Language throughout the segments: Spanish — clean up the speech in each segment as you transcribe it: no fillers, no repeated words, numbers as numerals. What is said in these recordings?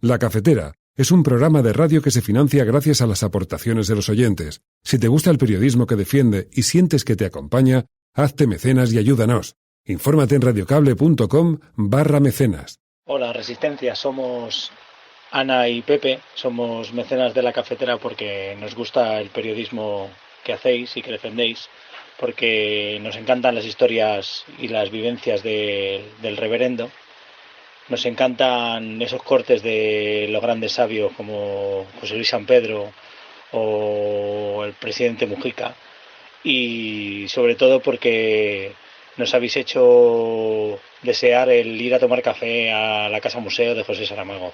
La Cafetera es un programa de radio que se financia gracias a las aportaciones de los oyentes. Si te gusta el periodismo que defiende y sientes que te acompaña, hazte mecenas y ayúdanos. Infórmate en radiocable.com/mecenas. Hola Resistencia, somos Ana y Pepe, somos mecenas de La Cafetera porque nos gusta el periodismo que hacéis y que defendéis, porque nos encantan las historias y las vivencias del reverendo. Nos encantan esos cortes de los grandes sabios como José Luis San Pedro o el presidente Mujica, y sobre todo porque nos habéis hecho desear el ir a tomar café a la Casa Museo de José Saramago.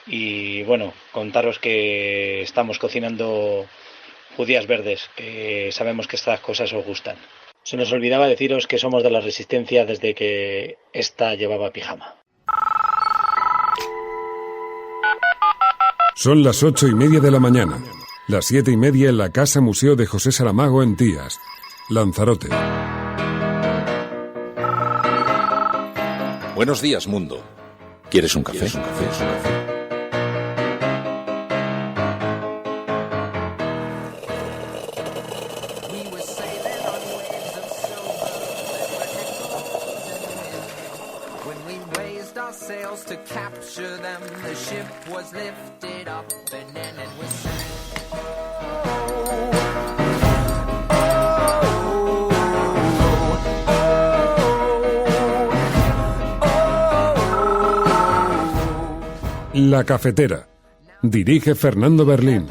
Y bueno, contaros que estamos cocinando judías verdes, que sabemos que estas cosas os gustan. Se nos olvidaba deciros que somos de la Resistencia desde que esta llevaba pijama. Son las 8:30 de la mañana, las 7:30 en la Casa Museo de José Saramago en Tías, Lanzarote. Buenos días, mundo. ¿Quieres un café? La Cafetera. Dirige Fernando Berlín.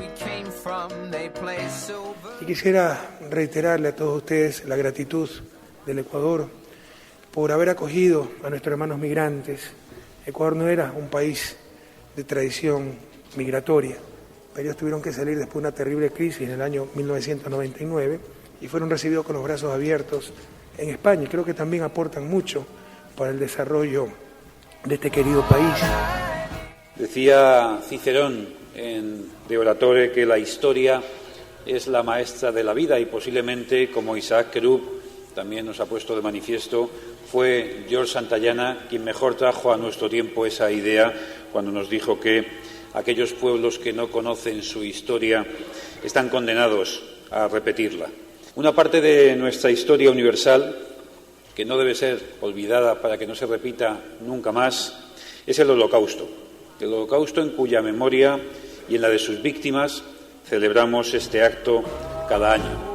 Y quisiera reiterarle a todos ustedes la gratitud del Ecuador por haber acogido a nuestros hermanos migrantes. Ecuador no era un país de tradición migratoria, pero ellos tuvieron que salir después de una terrible crisis en el año 1999 y fueron recibidos con los brazos abiertos en España, y creo que también aportan mucho para el desarrollo de este querido país. Decía Cicerón en De Oratore que la historia es la maestra de la vida, y posiblemente, como Isaac Querub también nos ha puesto de manifiesto, fue George Santayana quien mejor trajo a nuestro tiempo esa idea cuando nos dijo que aquellos pueblos que no conocen su historia están condenados a repetirla. Una parte de nuestra historia universal que no debe ser olvidada para que no se repita nunca más es el Holocausto. El Holocausto en cuya memoria y en la de sus víctimas celebramos este acto cada año.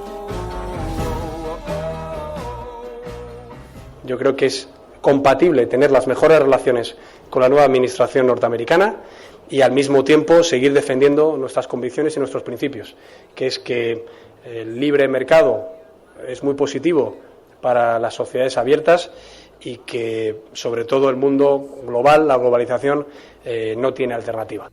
Yo creo que es compatible tener las mejores relaciones con la nueva administración norteamericana y al mismo tiempo seguir defendiendo nuestras convicciones y nuestros principios, que es que el libre mercado es muy positivo para las sociedades abiertas y que sobre todo el mundo global, la globalización, no tiene alternativa.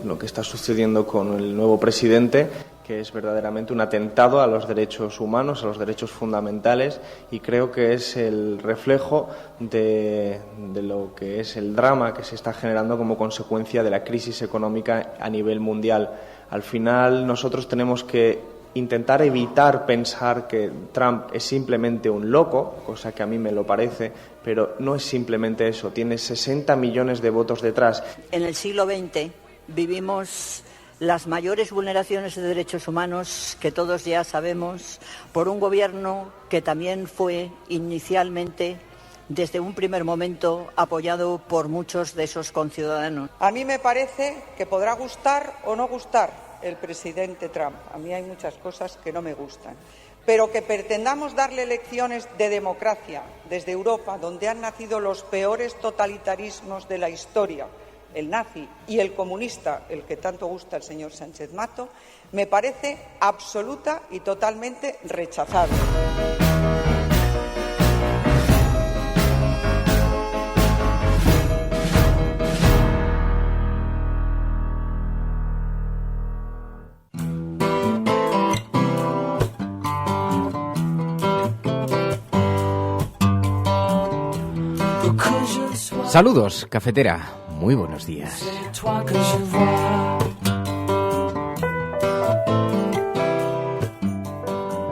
Lo que está sucediendo con el nuevo presidente, que es verdaderamente un atentado a los derechos humanos, a los derechos fundamentales, y creo que es el reflejo de lo que es el drama que se está generando como consecuencia de la crisis económica a nivel mundial. Al final nosotros tenemos que intentar evitar pensar que Trump es simplemente un loco, cosa que a mí me lo parece, pero no es simplemente eso, tiene 60 millones de votos detrás. En el siglo XX vivimos las mayores vulneraciones de derechos humanos que todos ya sabemos por un gobierno que también fue inicialmente, desde un primer momento, apoyado por muchos de esos conciudadanos. A mí me parece que podrá gustar o no gustar el presidente Trump. A mí hay muchas cosas que no me gustan. Pero que pretendamos darle lecciones de democracia desde Europa, donde han nacido los peores totalitarismos de la historia, el nazi y el comunista, el que tanto gusta el señor Sánchez Mato, me parece absoluta y totalmente rechazable. Saludos, cafetera. Muy buenos días.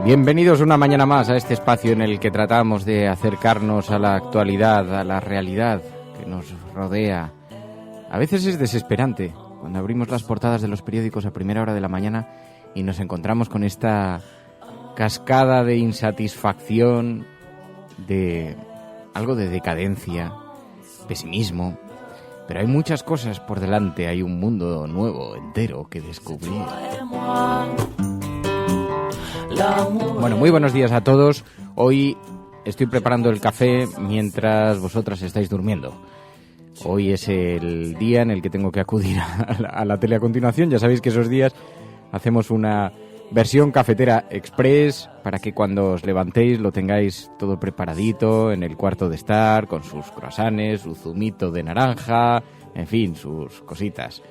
Bienvenidos una mañana más a este espacio en el que tratamos de acercarnos a la actualidad, a la realidad que nos rodea A veces es desesperante cuando abrimos las portadas de los periódicos a primera hora de la mañana y nos encontramos con esta cascada de insatisfacción, de algo de decadencia, pesimismo. Pero hay muchas cosas por delante, hay un mundo nuevo, entero, que descubrir. Bueno, muy buenos días a todos. Hoy estoy preparando el café mientras vosotras estáis durmiendo. Hoy es el día en el que tengo que acudir a la tele a continuación. Ya sabéis que esos días hacemos una versión cafetera express para que cuando os levantéis lo tengáis todo preparadito en el cuarto de estar, con sus croissants, su zumito de naranja, en fin, sus cositas.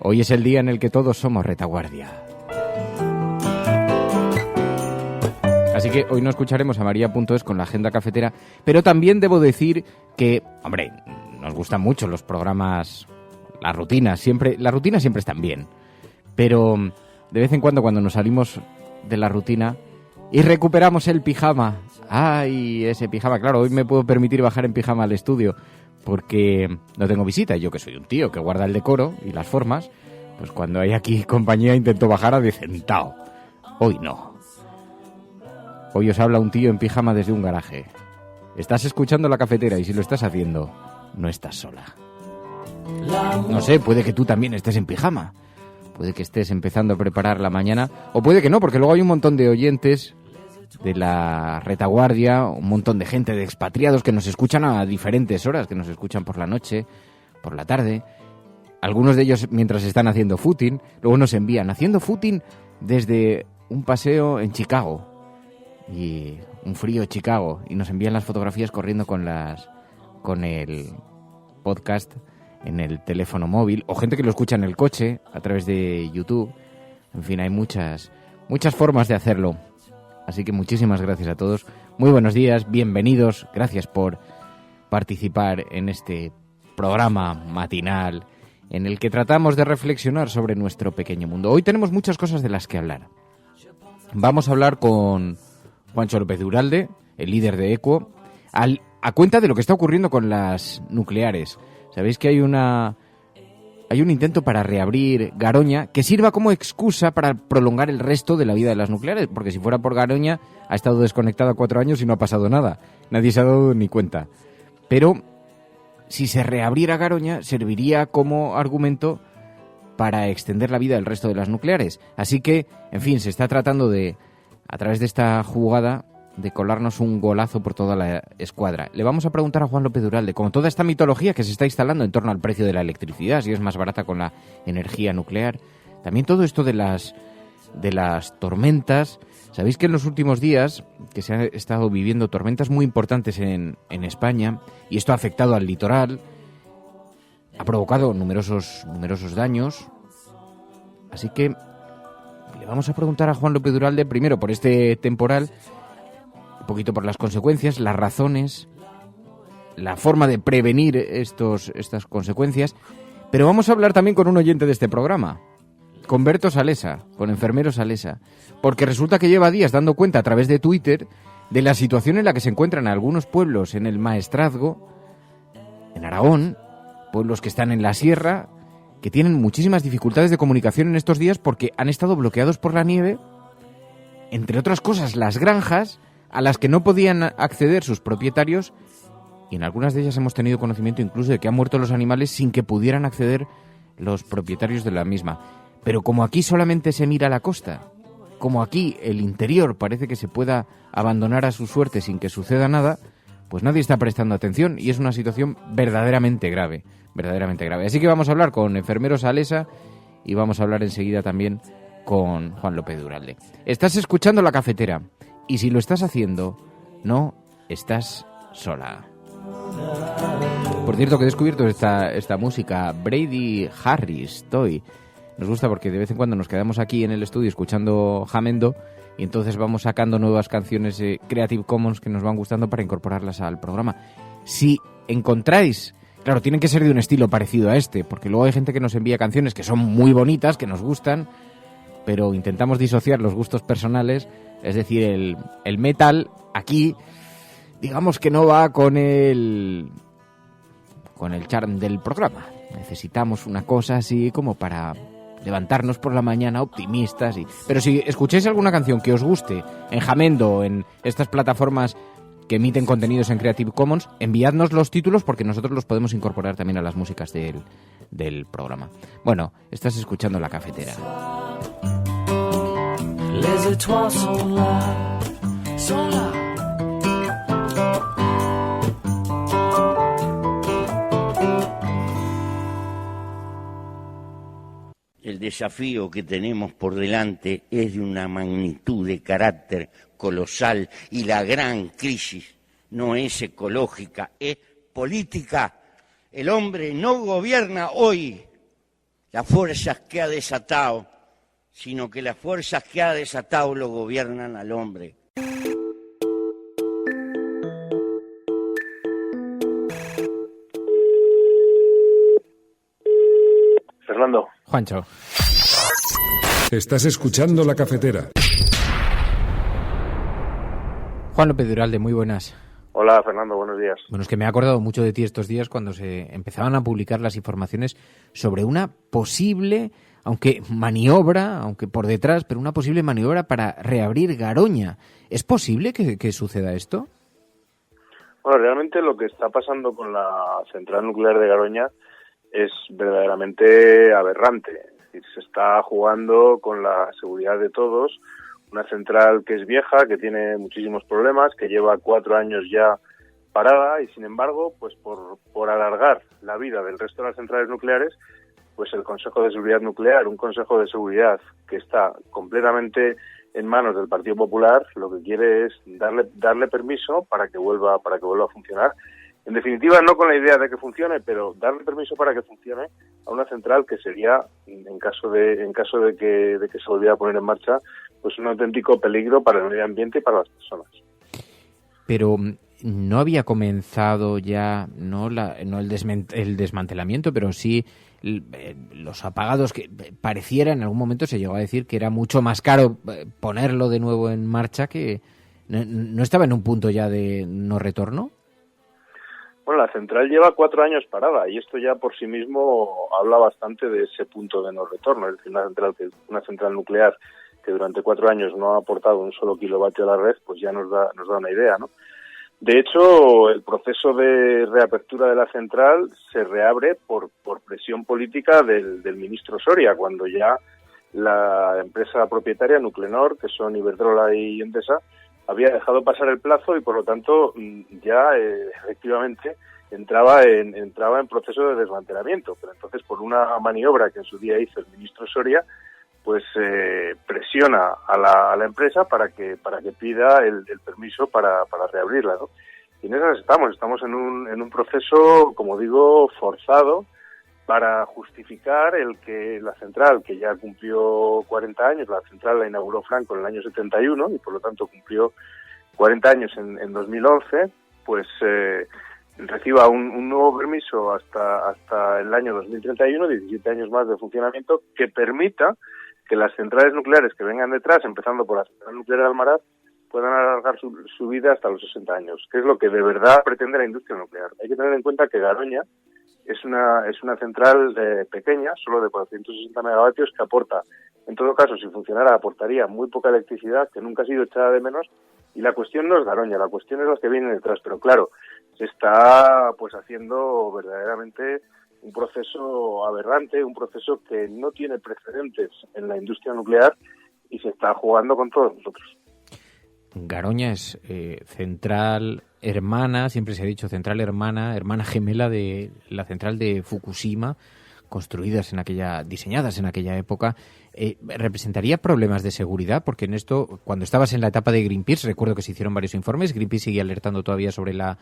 Hoy es el día en el que todos somos retaguardia. Así que hoy no escucharemos a María.es con la agenda cafetera, pero también debo decir que, hombre, nos gustan mucho los programas, las rutinas siempre están bien, pero de vez en cuando nos salimos de la rutina y recuperamos el pijama, ¡ay, ese pijama! Claro, hoy me puedo permitir bajar en pijama al estudio porque no tengo visita, y yo que soy un tío que guarda el decoro y las formas, pues cuando hay aquí compañía intento bajar a decentao. Hoy no. Hoy os habla un tío en pijama desde un garaje. Estás escuchando La Cafetera y si lo estás haciendo, no estás sola. No sé, puede que tú también estés en pijama. Puede que estés empezando a preparar la mañana, o puede que no, porque luego hay un montón de oyentes de la retaguardia, un montón de gente, de expatriados que nos escuchan a diferentes horas, que nos escuchan por la noche, por la tarde. Algunos de ellos mientras están haciendo footing, luego nos envían haciendo footing desde un paseo en Chicago. Y un frío Chicago, y nos envían las fotografías corriendo con el podcast en el teléfono móvil, o gente que lo escucha en el coche a través de YouTube. En fin, hay muchas formas de hacerlo. Así que muchísimas gracias a todos. Muy buenos días, bienvenidos, gracias por participar en este programa matinal en el que tratamos de reflexionar sobre nuestro pequeño mundo. Hoy tenemos muchas cosas de las que hablar. Vamos a hablar con Juancho López de Uralde, el líder de ECUO, a cuenta de lo que está ocurriendo con las nucleares. Sabéis que hay un intento para reabrir Garoña que sirva como excusa para prolongar el resto de la vida de las nucleares, porque si fuera por Garoña ha estado desconectada 4 años y no ha pasado nada. Nadie se ha dado ni cuenta. Pero si se reabriera Garoña serviría como argumento para extender la vida del resto de las nucleares. Así que, en fin, se está tratando de, a través de esta jugada, de colarnos un golazo por toda la escuadra. Le vamos a preguntar a Juan López de Uralde, como toda esta mitología que se está instalando en torno al precio de la electricidad, si es más barata con la energía nuclear, también todo esto de las tormentas. Sabéis que en los últimos días que se han estado viviendo tormentas muy importantes en España, y esto ha afectado al litoral, ha provocado numerosos daños. Así que le vamos a preguntar a Juan López de Uralde, primero por este temporal, un poquito por las consecuencias, las razones, la forma de prevenir estas consecuencias, pero vamos a hablar también con un oyente de este programa, con Berto Salesa, con Enfermero Salesa, porque resulta que lleva días dando cuenta a través de Twitter de la situación en la que se encuentran algunos pueblos en el Maestrazgo, en Aragón, pueblos que están en la sierra, que tienen muchísimas dificultades de comunicación en estos días porque han estado bloqueados por la nieve, entre otras cosas las granjas a las que no podían acceder sus propietarios, y en algunas de ellas hemos tenido conocimiento incluso de que han muerto los animales sin que pudieran acceder los propietarios de la misma. Pero como aquí solamente se mira la costa, como aquí el interior parece que se pueda abandonar a su suerte sin que suceda nada, pues nadie está prestando atención y es una situación verdaderamente grave. Así que vamos a hablar con Enfermero Salesa y vamos a hablar enseguida también con Juan López de Uralde. Estás escuchando La Cafetera y si lo estás haciendo, no estás sola. Por cierto, que he descubierto esta música, Brady Harris, Nos gusta porque de vez en cuando nos quedamos aquí en el estudio escuchando Jamendo y entonces vamos sacando nuevas canciones Creative Commons que nos van gustando para incorporarlas al programa. Si encontráis, claro, tienen que ser de un estilo parecido a este, porque luego hay gente que nos envía canciones que son muy bonitas, que nos gustan, pero intentamos disociar los gustos personales, es decir, el metal aquí, digamos que no va con el charm del programa. necesitamos una cosa así como para levantarnos por la mañana optimistas. Pero si escucháis alguna canción que os guste en Jamendo, en estas plataformas que emiten contenidos en Creative Commons, enviadnos los títulos porque nosotros los podemos incorporar también a las músicas del programa. Bueno, estás escuchando La Cafetera. Les étoiles sont là. El desafío que tenemos por delante es de una magnitud de carácter colosal y la gran crisis no es ecológica, es política. El hombre no gobierna hoy las fuerzas que ha desatado, sino que las fuerzas que ha desatado lo gobiernan al hombre. Fernando. Juancho. Estás escuchando La Cafetera. Juan López Duralde, muy buenas. Hola, Fernando, buenos días. Bueno, es que me he acordado mucho de ti estos días cuando se empezaban a publicar las informaciones sobre una posible, aunque por detrás, pero una posible maniobra para reabrir Garoña. ¿Es posible que suceda esto? Bueno, realmente lo que está pasando con la central nuclear de Garoña es verdaderamente aberrante. Es decir, se está jugando con la seguridad de todos. Una central que es vieja, que tiene muchísimos problemas, que lleva 4 años ya parada y, sin embargo, pues por alargar la vida del resto de las centrales nucleares, pues el Consejo de Seguridad Nuclear, un Consejo de Seguridad que está completamente en manos del Partido Popular, lo que quiere es darle permiso para que vuelva a funcionar. En definitiva, no con la idea de que funcione, pero darle permiso para que funcione a una central que sería, en caso de que se volviera a poner en marcha, pues un auténtico peligro para el medio ambiente y para las personas. Pero no había comenzado ya no el desmantelamiento, pero sí los apagados, que pareciera, en algún momento se llegó a decir que era mucho más caro ponerlo de nuevo en marcha, que no estaba en un punto ya de no retorno. Bueno, la central lleva 4 años parada y esto ya por sí mismo habla bastante de ese punto de no retorno. Es decir, una central nuclear que durante 4 años no ha aportado un solo kilovatio a la red, pues ya nos da una idea, ¿no? De hecho, el proceso de reapertura de la central se reabre por presión política del ministro Soria, cuando ya la empresa propietaria Nuclenor, que son Iberdrola y Endesa, había dejado pasar el plazo y, por lo tanto, ya efectivamente entraba en proceso de desmantelamiento. Pero entonces, por una maniobra que en su día hizo el ministro Soria, pues presiona a la empresa para que pida el permiso para reabrirla, ¿no? Y en esas estamos en un proceso, como digo, forzado, para justificar el que la central, que ya cumplió 40 años, la central la inauguró Franco en el año 71 y por lo tanto cumplió 40 años en 2011, pues reciba un nuevo permiso hasta el año 2031, 17 años más de funcionamiento, que permita que las centrales nucleares que vengan detrás, empezando por la central nuclear de Almaraz, puedan alargar su vida hasta los 60 años, que es lo que de verdad pretende la industria nuclear. Hay que tener en cuenta que Garoña es una central pequeña, solo de 460 megavatios, que aporta, en todo caso, si funcionara, aportaría muy poca electricidad, que nunca ha sido echada de menos, y la cuestión no es Garoña, la cuestión es las que vienen detrás. Pero claro, se está pues haciendo verdaderamente un proceso aberrante, un proceso que no tiene precedentes en la industria nuclear y se está jugando con todos nosotros. Garoña es central hermana, siempre se ha dicho central hermana gemela de la central de Fukushima, diseñadas en aquella época. ¿Representaría problemas de seguridad? Porque en esto, cuando estabas en la etapa de Greenpeace, recuerdo que se hicieron varios informes, Greenpeace sigue alertando todavía sobre la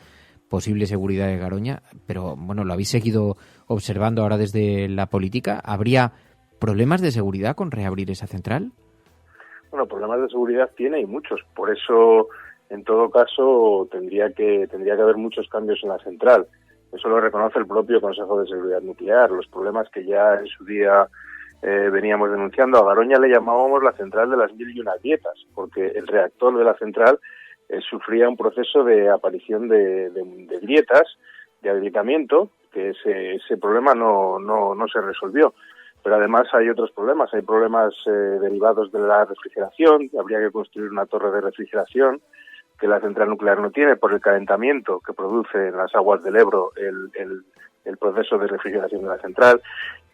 posible seguridad de Garoña, pero bueno, lo habéis seguido observando ahora desde la política. ¿Habría problemas de seguridad con reabrir esa central? Bueno, problemas de seguridad tiene y muchos. Por eso, en todo caso, tendría que haber muchos cambios en la central. Eso lo reconoce el propio Consejo de Seguridad Nuclear. Los problemas que ya en su día veníamos denunciando. A Garoña le llamábamos la central de las 1001 grietas, porque el reactor de la central sufría un proceso de aparición de grietas, de agrietamiento, que ese problema no se resolvió. Pero además hay otros problemas, hay problemas derivados de la refrigeración, habría que construir una torre de refrigeración que la central nuclear no tiene por el calentamiento que produce en las aguas del Ebro el proceso de refrigeración de la central.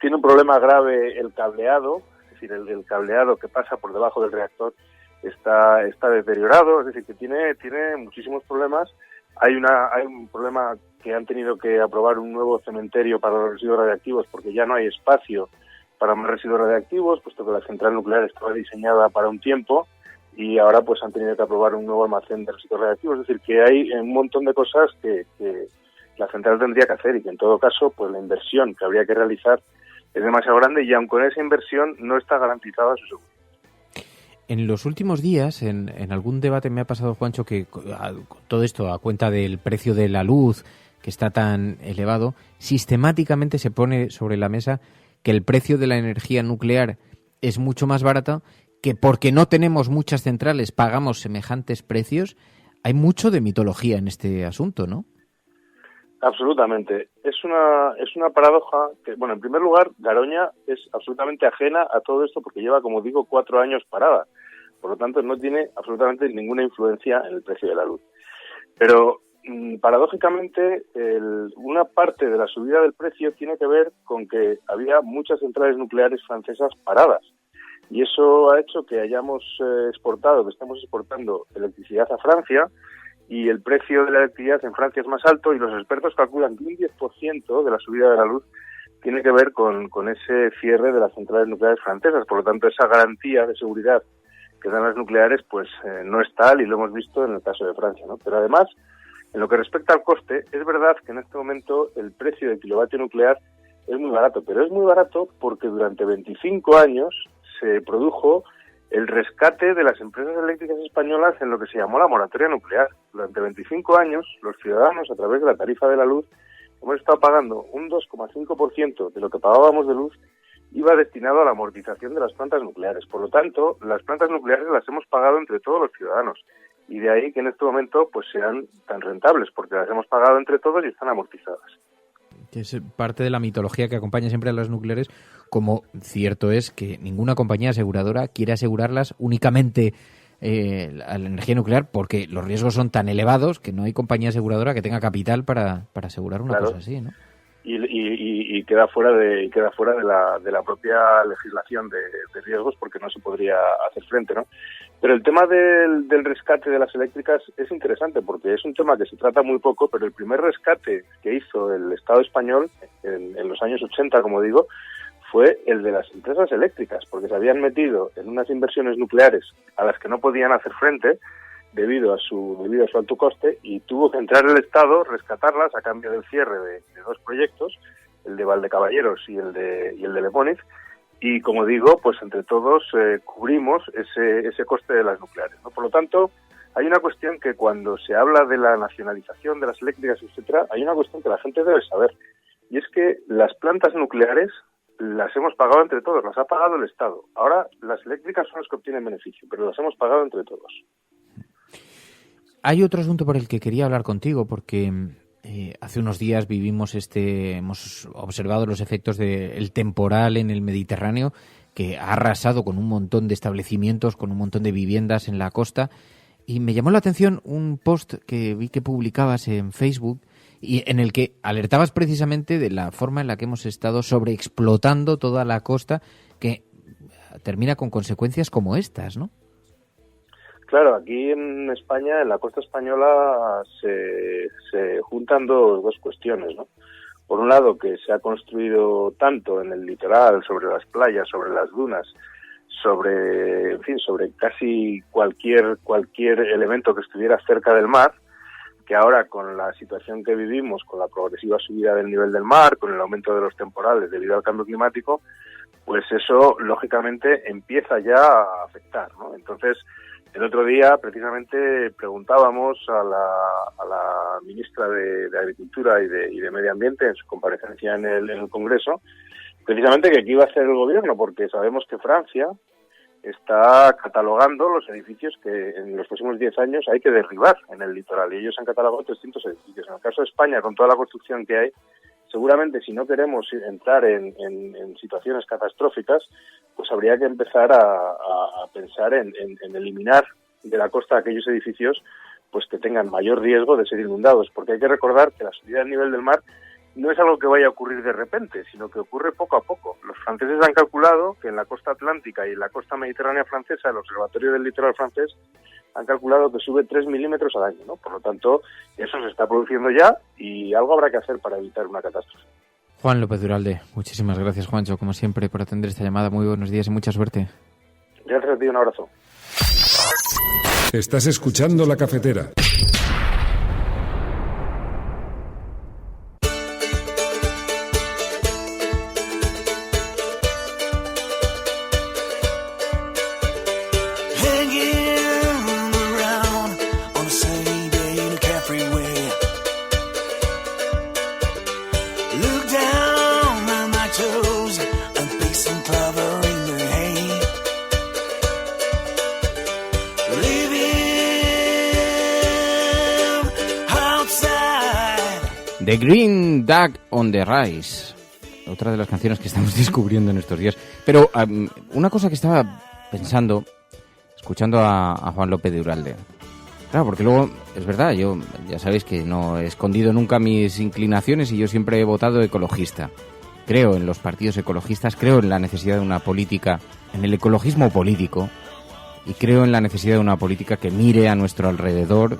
Tiene un problema grave el cableado, es decir, el cableado que pasa por debajo del reactor está deteriorado, es decir, que tiene muchísimos problemas. Hay un problema que han tenido que aprobar un nuevo cementerio para los residuos radiactivos porque ya no hay espacio para más residuos radiactivos, puesto que la central nuclear estaba diseñada para un tiempo y ahora pues han tenido que aprobar un nuevo almacén de residuos radiactivos. Es decir, que hay un montón de cosas que la central tendría que hacer y que en todo caso pues la inversión que habría que realizar es demasiado grande y aun con esa inversión no está garantizada su seguridad. En los últimos días, en algún debate me ha pasado, Juancho, que todo esto a cuenta del precio de la luz, que está tan elevado, sistemáticamente se pone sobre la mesa que el precio de la energía nuclear es mucho más barato, que porque no tenemos muchas centrales pagamos semejantes precios. Hay mucho de mitología en este asunto, ¿no? Absolutamente. Es una paradoja que, bueno, en primer lugar, Garoña es absolutamente ajena a todo esto porque lleva, como digo, 4 años parada. Por lo tanto, no tiene absolutamente ninguna influencia en el precio de la luz. Pero, paradójicamente, una parte de la subida del precio tiene que ver con que había muchas centrales nucleares francesas paradas. Y eso ha hecho que hayamos estamos exportando electricidad a Francia, y el precio de la electricidad en Francia es más alto y los expertos calculan que un 10% de la subida de la luz tiene que ver con ese cierre de las centrales nucleares francesas. Por lo tanto, esa garantía de seguridad que dan las nucleares pues no es tal y lo hemos visto en el caso de Francia, ¿no? Pero además, en lo que respecta al coste, es verdad que en este momento el precio del kilovatio nuclear es muy barato, pero es muy barato porque durante 25 años se produjo el rescate de las empresas eléctricas españolas en lo que se llamó la moratoria nuclear. Durante 25 años, los ciudadanos, a través de la tarifa de la luz, hemos estado pagando un 2,5% de lo que pagábamos de luz, iba destinado a la amortización de las plantas nucleares. Por lo tanto, las plantas nucleares las hemos pagado entre todos los ciudadanos. Y de ahí que en este momento pues sean tan rentables, porque las hemos pagado entre todos y están amortizadas. Que es parte de la mitología que acompaña siempre a las nucleares, como cierto es que ninguna compañía aseguradora quiere asegurarlas únicamente a la energía nuclear porque los riesgos son tan elevados que no hay compañía aseguradora que tenga capital para asegurar una cosa así, ¿no? Y queda fuera de la propia legislación de riesgos porque no se podría hacer frente, ¿no? Pero el tema del rescate de las eléctricas es interesante porque es un tema que se trata muy poco, pero el primer rescate que hizo el Estado español en los años 80, como digo, fue el de las empresas eléctricas, porque se habían metido en unas inversiones nucleares a las que no podían hacer frente debido a su alto coste, y tuvo que entrar el Estado, rescatarlas a cambio del cierre de 2 proyectos, el de Valdecaballeros y el de Leponiz, y como digo, pues entre todos cubrimos ese coste de las nucleares, ¿no? Por lo tanto, hay una cuestión que cuando se habla de la nacionalización de las eléctricas, etcétera, hay una cuestión que la gente debe saber, y es que las plantas nucleares las hemos pagado entre todos, las ha pagado el Estado. Ahora las eléctricas son las que obtienen beneficio, pero las hemos pagado entre todos. Hay otro asunto por el que quería hablar contigo, porque hace unos días hemos observado los efectos del temporal en el Mediterráneo, que ha arrasado con un montón de establecimientos, con un montón de viviendas en la costa, y me llamó la atención un post que vi que publicabas en Facebook, y en el que alertabas precisamente de la forma en la que hemos estado sobreexplotando toda la costa, que termina con consecuencias como estas, ¿no? Claro, aquí en España, en la costa española, se juntan dos cuestiones, ¿no? Por un lado, que se ha construido tanto en el litoral, sobre las playas, sobre las dunas, sobre casi cualquier elemento que estuviera cerca del mar, que ahora con la situación que vivimos, con la progresiva subida del nivel del mar, con el aumento de los temporales debido al cambio climático, pues eso lógicamente empieza ya a afectar, ¿no? Entonces, el otro día precisamente preguntábamos a la ministra de Agricultura y de Medio Ambiente en su comparecencia en el Congreso, precisamente que qué iba a hacer el gobierno, porque sabemos que Francia está catalogando los edificios que en los próximos 10 años hay que derribar en el litoral, y ellos han catalogado 300 edificios. En el caso de España, con toda la construcción que hay, seguramente si no queremos entrar en situaciones catastróficas, pues habría que empezar a pensar en eliminar de la costa aquellos edificios pues que tengan mayor riesgo de ser inundados, porque hay que recordar que la subida del nivel del mar no es algo que vaya a ocurrir de repente, sino que ocurre poco a poco. Los franceses han calculado que en la costa atlántica y en la costa mediterránea francesa, el Observatorio del Litoral francés, han calculado que sube 3 milímetros al año, ¿no? Por lo tanto, eso se está produciendo ya y algo habrá que hacer para evitar una catástrofe. Juan López Duralde, muchísimas gracias, Juancho, como siempre, por atender esta llamada. Muy buenos días y mucha suerte. Gracias a ti, un abrazo. Estás escuchando La Cafetera. The Green Duck on the Rise, otra de las canciones que estamos descubriendo en estos días. Pero una cosa que estaba pensando, escuchando a Juan López Duralde. Claro, porque luego, es verdad, yo ya sabéis que no he escondido nunca mis inclinaciones y yo siempre he votado ecologista. Creo en los partidos ecologistas, creo en la necesidad de una política, en el ecologismo político, y creo en la necesidad de una política que mire a nuestro alrededor,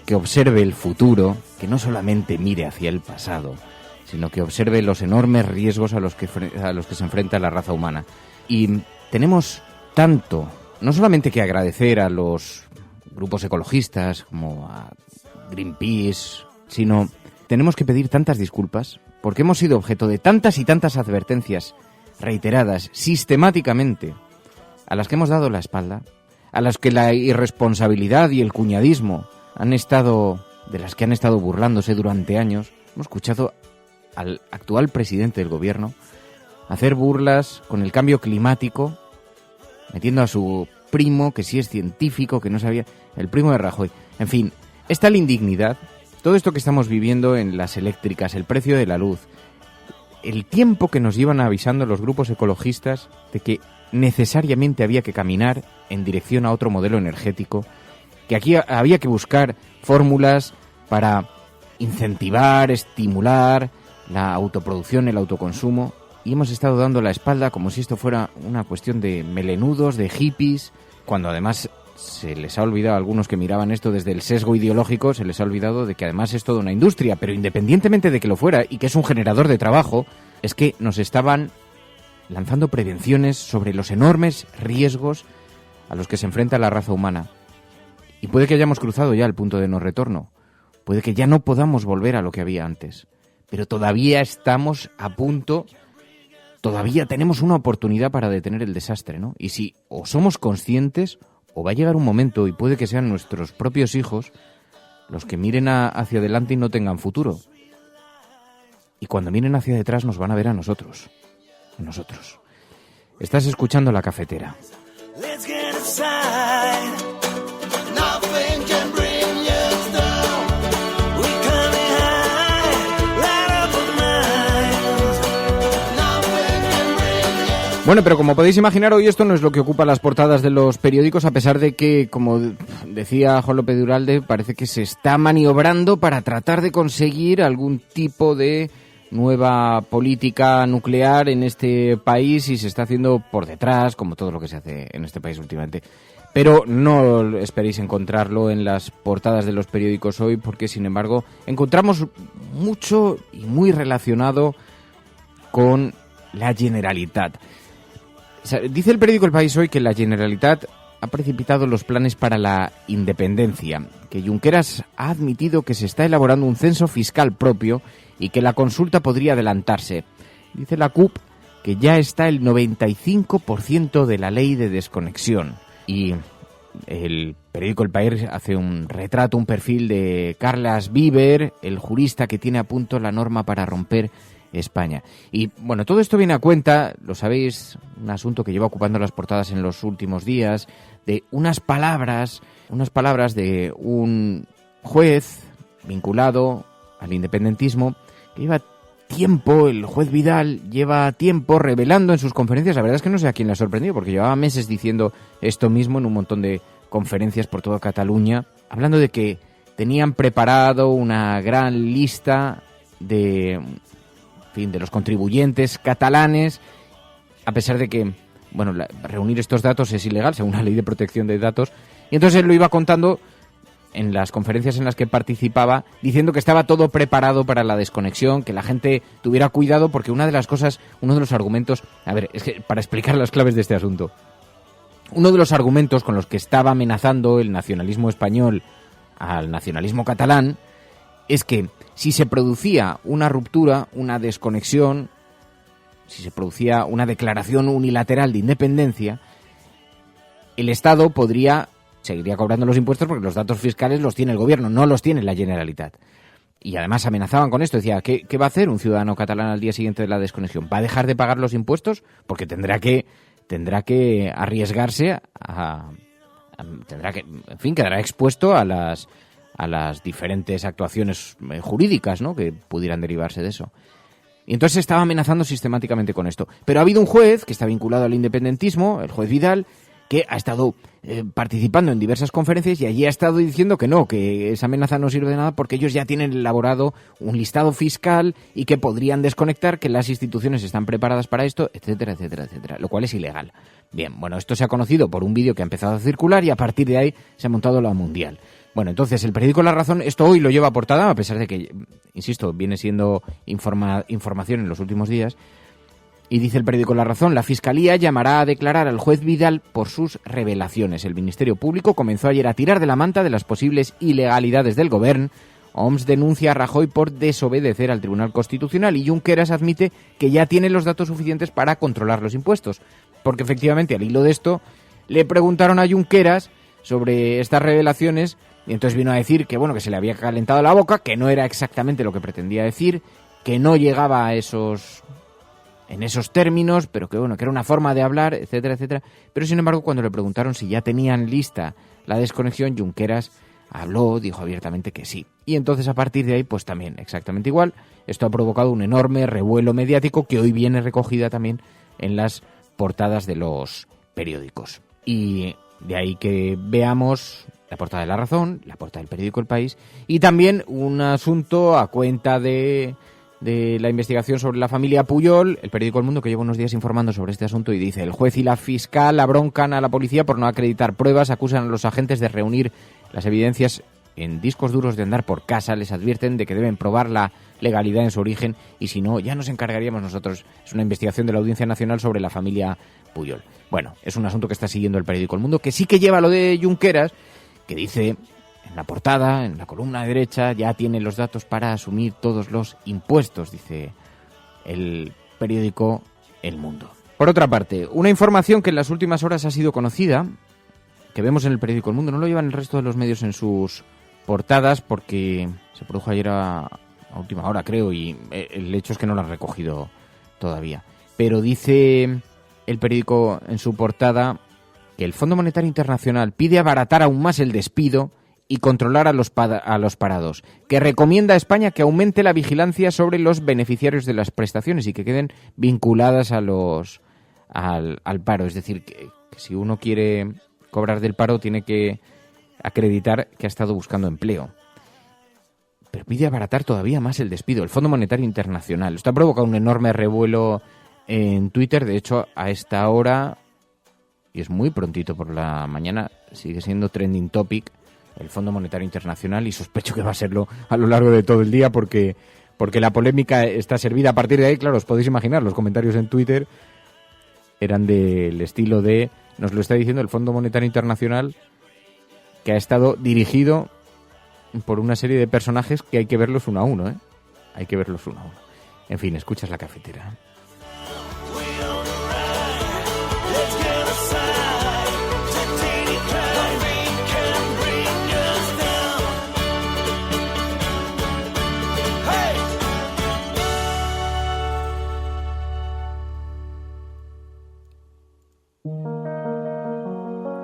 que observe el futuro, que no solamente mire hacia el pasado, sino que observe los enormes riesgos a los que se enfrenta la raza humana. Y tenemos tanto, no solamente que agradecer a los grupos ecologistas, como a Greenpeace, sino tenemos que pedir tantas disculpas, porque hemos sido objeto de tantas y tantas advertencias reiteradas, sistemáticamente, a las que hemos dado la espalda, a las que la irresponsabilidad y el cuñadismo de las que han estado burlándose durante años. Hemos escuchado al actual presidente del gobierno hacer burlas con el cambio climático, metiendo a su primo, que sí es científico, que no sabía, el primo de Rajoy. En fin, es tal indignidad, todo esto que estamos viviendo en las eléctricas, el precio de la luz, el tiempo que nos llevan avisando los grupos ecologistas de que necesariamente había que caminar en dirección a otro modelo energético, que aquí había que buscar fórmulas para incentivar, estimular la autoproducción, el autoconsumo, y hemos estado dando la espalda como si esto fuera una cuestión de melenudos, de hippies, cuando además se les ha olvidado a algunos que miraban esto desde el sesgo ideológico, se les ha olvidado de que además es toda una industria, pero independientemente de que lo fuera y que es un generador de trabajo, es que nos estaban lanzando prevenciones sobre los enormes riesgos a los que se enfrenta la raza humana. Y puede que hayamos cruzado ya el punto de no retorno. Puede que ya no podamos volver a lo que había antes. Pero todavía estamos a punto, todavía tenemos una oportunidad para detener el desastre, ¿no? Y si o somos conscientes, o va a llegar un momento, y puede que sean nuestros propios hijos, los que miren hacia adelante y no tengan futuro. Y cuando miren hacia detrás nos van a ver a nosotros. A nosotros. Estás escuchando La Cafetera. Bueno, pero como podéis imaginar, hoy esto no es lo que ocupa las portadas de los periódicos, a pesar de que, como decía Juan López Duralde, parece que se está maniobrando para tratar de conseguir algún tipo de nueva política nuclear en este país, y se está haciendo por detrás, como todo lo que se hace en este país últimamente. Pero no esperéis encontrarlo en las portadas de los periódicos hoy, porque, sin embargo, encontramos mucho y muy relacionado con la Generalitat. Dice el periódico El País hoy que la Generalitat ha precipitado los planes para la independencia, que Junqueras ha admitido que se está elaborando un censo fiscal propio y que la consulta podría adelantarse. Dice la CUP que ya está el 95% de la ley de desconexión. Y el periódico El País hace un retrato, un perfil de Carles Viver, el jurista que tiene a punto la norma para romper España. Y bueno, todo esto viene a cuenta, lo sabéis, un asunto que lleva ocupando las portadas en los últimos días, de unas palabras de un juez vinculado al independentismo que lleva tiempo, el juez Vidal lleva tiempo revelando en sus conferencias, la verdad es que no sé a quién le ha sorprendido, porque llevaba meses diciendo esto mismo en un montón de conferencias por toda Cataluña, hablando de que tenían preparado una gran lista de los contribuyentes catalanes, a pesar de que, bueno, reunir estos datos es ilegal según la ley de protección de datos, y entonces él lo iba contando en las conferencias en las que participaba, diciendo que estaba todo preparado para la desconexión, que la gente tuviera cuidado, porque uno de los argumentos, es que para explicar las claves de este asunto, uno de los argumentos con los que estaba amenazando el nacionalismo español al nacionalismo catalán es que si se producía una ruptura, una desconexión, si se producía una declaración unilateral de independencia, el Estado seguiría cobrando los impuestos porque los datos fiscales los tiene el gobierno, no los tiene la Generalitat. Y además amenazaban con esto, decía, ¿qué va a hacer un ciudadano catalán al día siguiente de la desconexión? ¿Va a dejar de pagar los impuestos? Porque tendrá que arriesgarse quedará expuesto a las diferentes actuaciones jurídicas, ¿no?, que pudieran derivarse de eso. Y entonces se estaba amenazando sistemáticamente con esto. Pero ha habido un juez que está vinculado al independentismo, el juez Vidal, que ha estado participando en diversas conferencias y allí ha estado diciendo que no, que esa amenaza no sirve de nada porque ellos ya tienen elaborado un listado fiscal y que podrían desconectar, que las instituciones están preparadas para esto, etcétera, etcétera, etcétera, lo cual es ilegal. Bien, bueno, esto se ha conocido por un vídeo que ha empezado a circular y a partir de ahí se ha montado la mundial. Bueno, entonces el periódico La Razón, esto hoy lo lleva a portada, a pesar de que, insisto, viene siendo información en los últimos días. Y dice el periódico La Razón, la Fiscalía llamará a declarar al juez Vidal por sus revelaciones. El Ministerio Público comenzó ayer a tirar de la manta de las posibles ilegalidades del Gobierno. OMS denuncia a Rajoy por desobedecer al Tribunal Constitucional y Junqueras admite que ya tiene los datos suficientes para controlar los impuestos. Porque efectivamente, al hilo de esto, le preguntaron a Junqueras sobre estas revelaciones y entonces vino a decir que, bueno, que se le había calentado la boca, que no era exactamente lo que pretendía decir, que no llegaba en esos términos, pero que bueno, que era una forma de hablar, etcétera, etcétera. Pero sin embargo, cuando le preguntaron si ya tenían lista la desconexión, Junqueras dijo abiertamente que sí. Y entonces a partir de ahí, pues también exactamente igual. Esto ha provocado un enorme revuelo mediático que hoy viene recogida también en las portadas de los periódicos. Y de ahí que veamos la portada de La Razón, la portada del periódico El País y también un asunto a cuenta de la investigación sobre la familia Pujol, el periódico El Mundo, que lleva unos días informando sobre este asunto y dice: el juez y la fiscal abroncan a la policía por no acreditar pruebas, acusan a los agentes de reunir las evidencias en discos duros de andar por casa, les advierten de que deben probar la legalidad en su origen y si no, ya nos encargaríamos nosotros. Es una investigación de la Audiencia Nacional sobre la familia Pujol. Bueno, es un asunto que está siguiendo el periódico El Mundo, que sí que lleva lo de Junqueras, que dice en la portada, en la columna derecha, ya tiene los datos para asumir todos los impuestos, dice el periódico El Mundo. Por otra parte, una información que en las últimas horas ha sido conocida, que vemos en el periódico El Mundo, no lo llevan el resto de los medios en sus portadas porque se produjo ayer a última hora, creo, y el hecho es que no lo han recogido todavía. Pero dice el periódico en su portada que el Fondo Monetario Internacional pide abaratar aún más el despido y controlar a los parados, que recomienda a España que aumente la vigilancia sobre los beneficiarios de las prestaciones y que queden vinculadas al paro. Es decir, que si uno quiere cobrar del paro tiene que acreditar que ha estado buscando empleo. Pero pide abaratar todavía más el despido. El Fondo Monetario Internacional. Esto ha provocado un enorme revuelo en Twitter. De hecho, a esta hora, y es muy prontito por la mañana, sigue siendo trending topic el Fondo Monetario Internacional y sospecho que va a serlo a lo largo de todo el día porque la polémica está servida. A partir de ahí, claro, os podéis imaginar, los comentarios en Twitter eran del estilo de: nos lo está diciendo el Fondo Monetario Internacional, que ha estado dirigido por una serie de personajes que hay que verlos uno a uno, ¿eh? Hay que verlos uno a uno. En fin, escuchas la cafetera.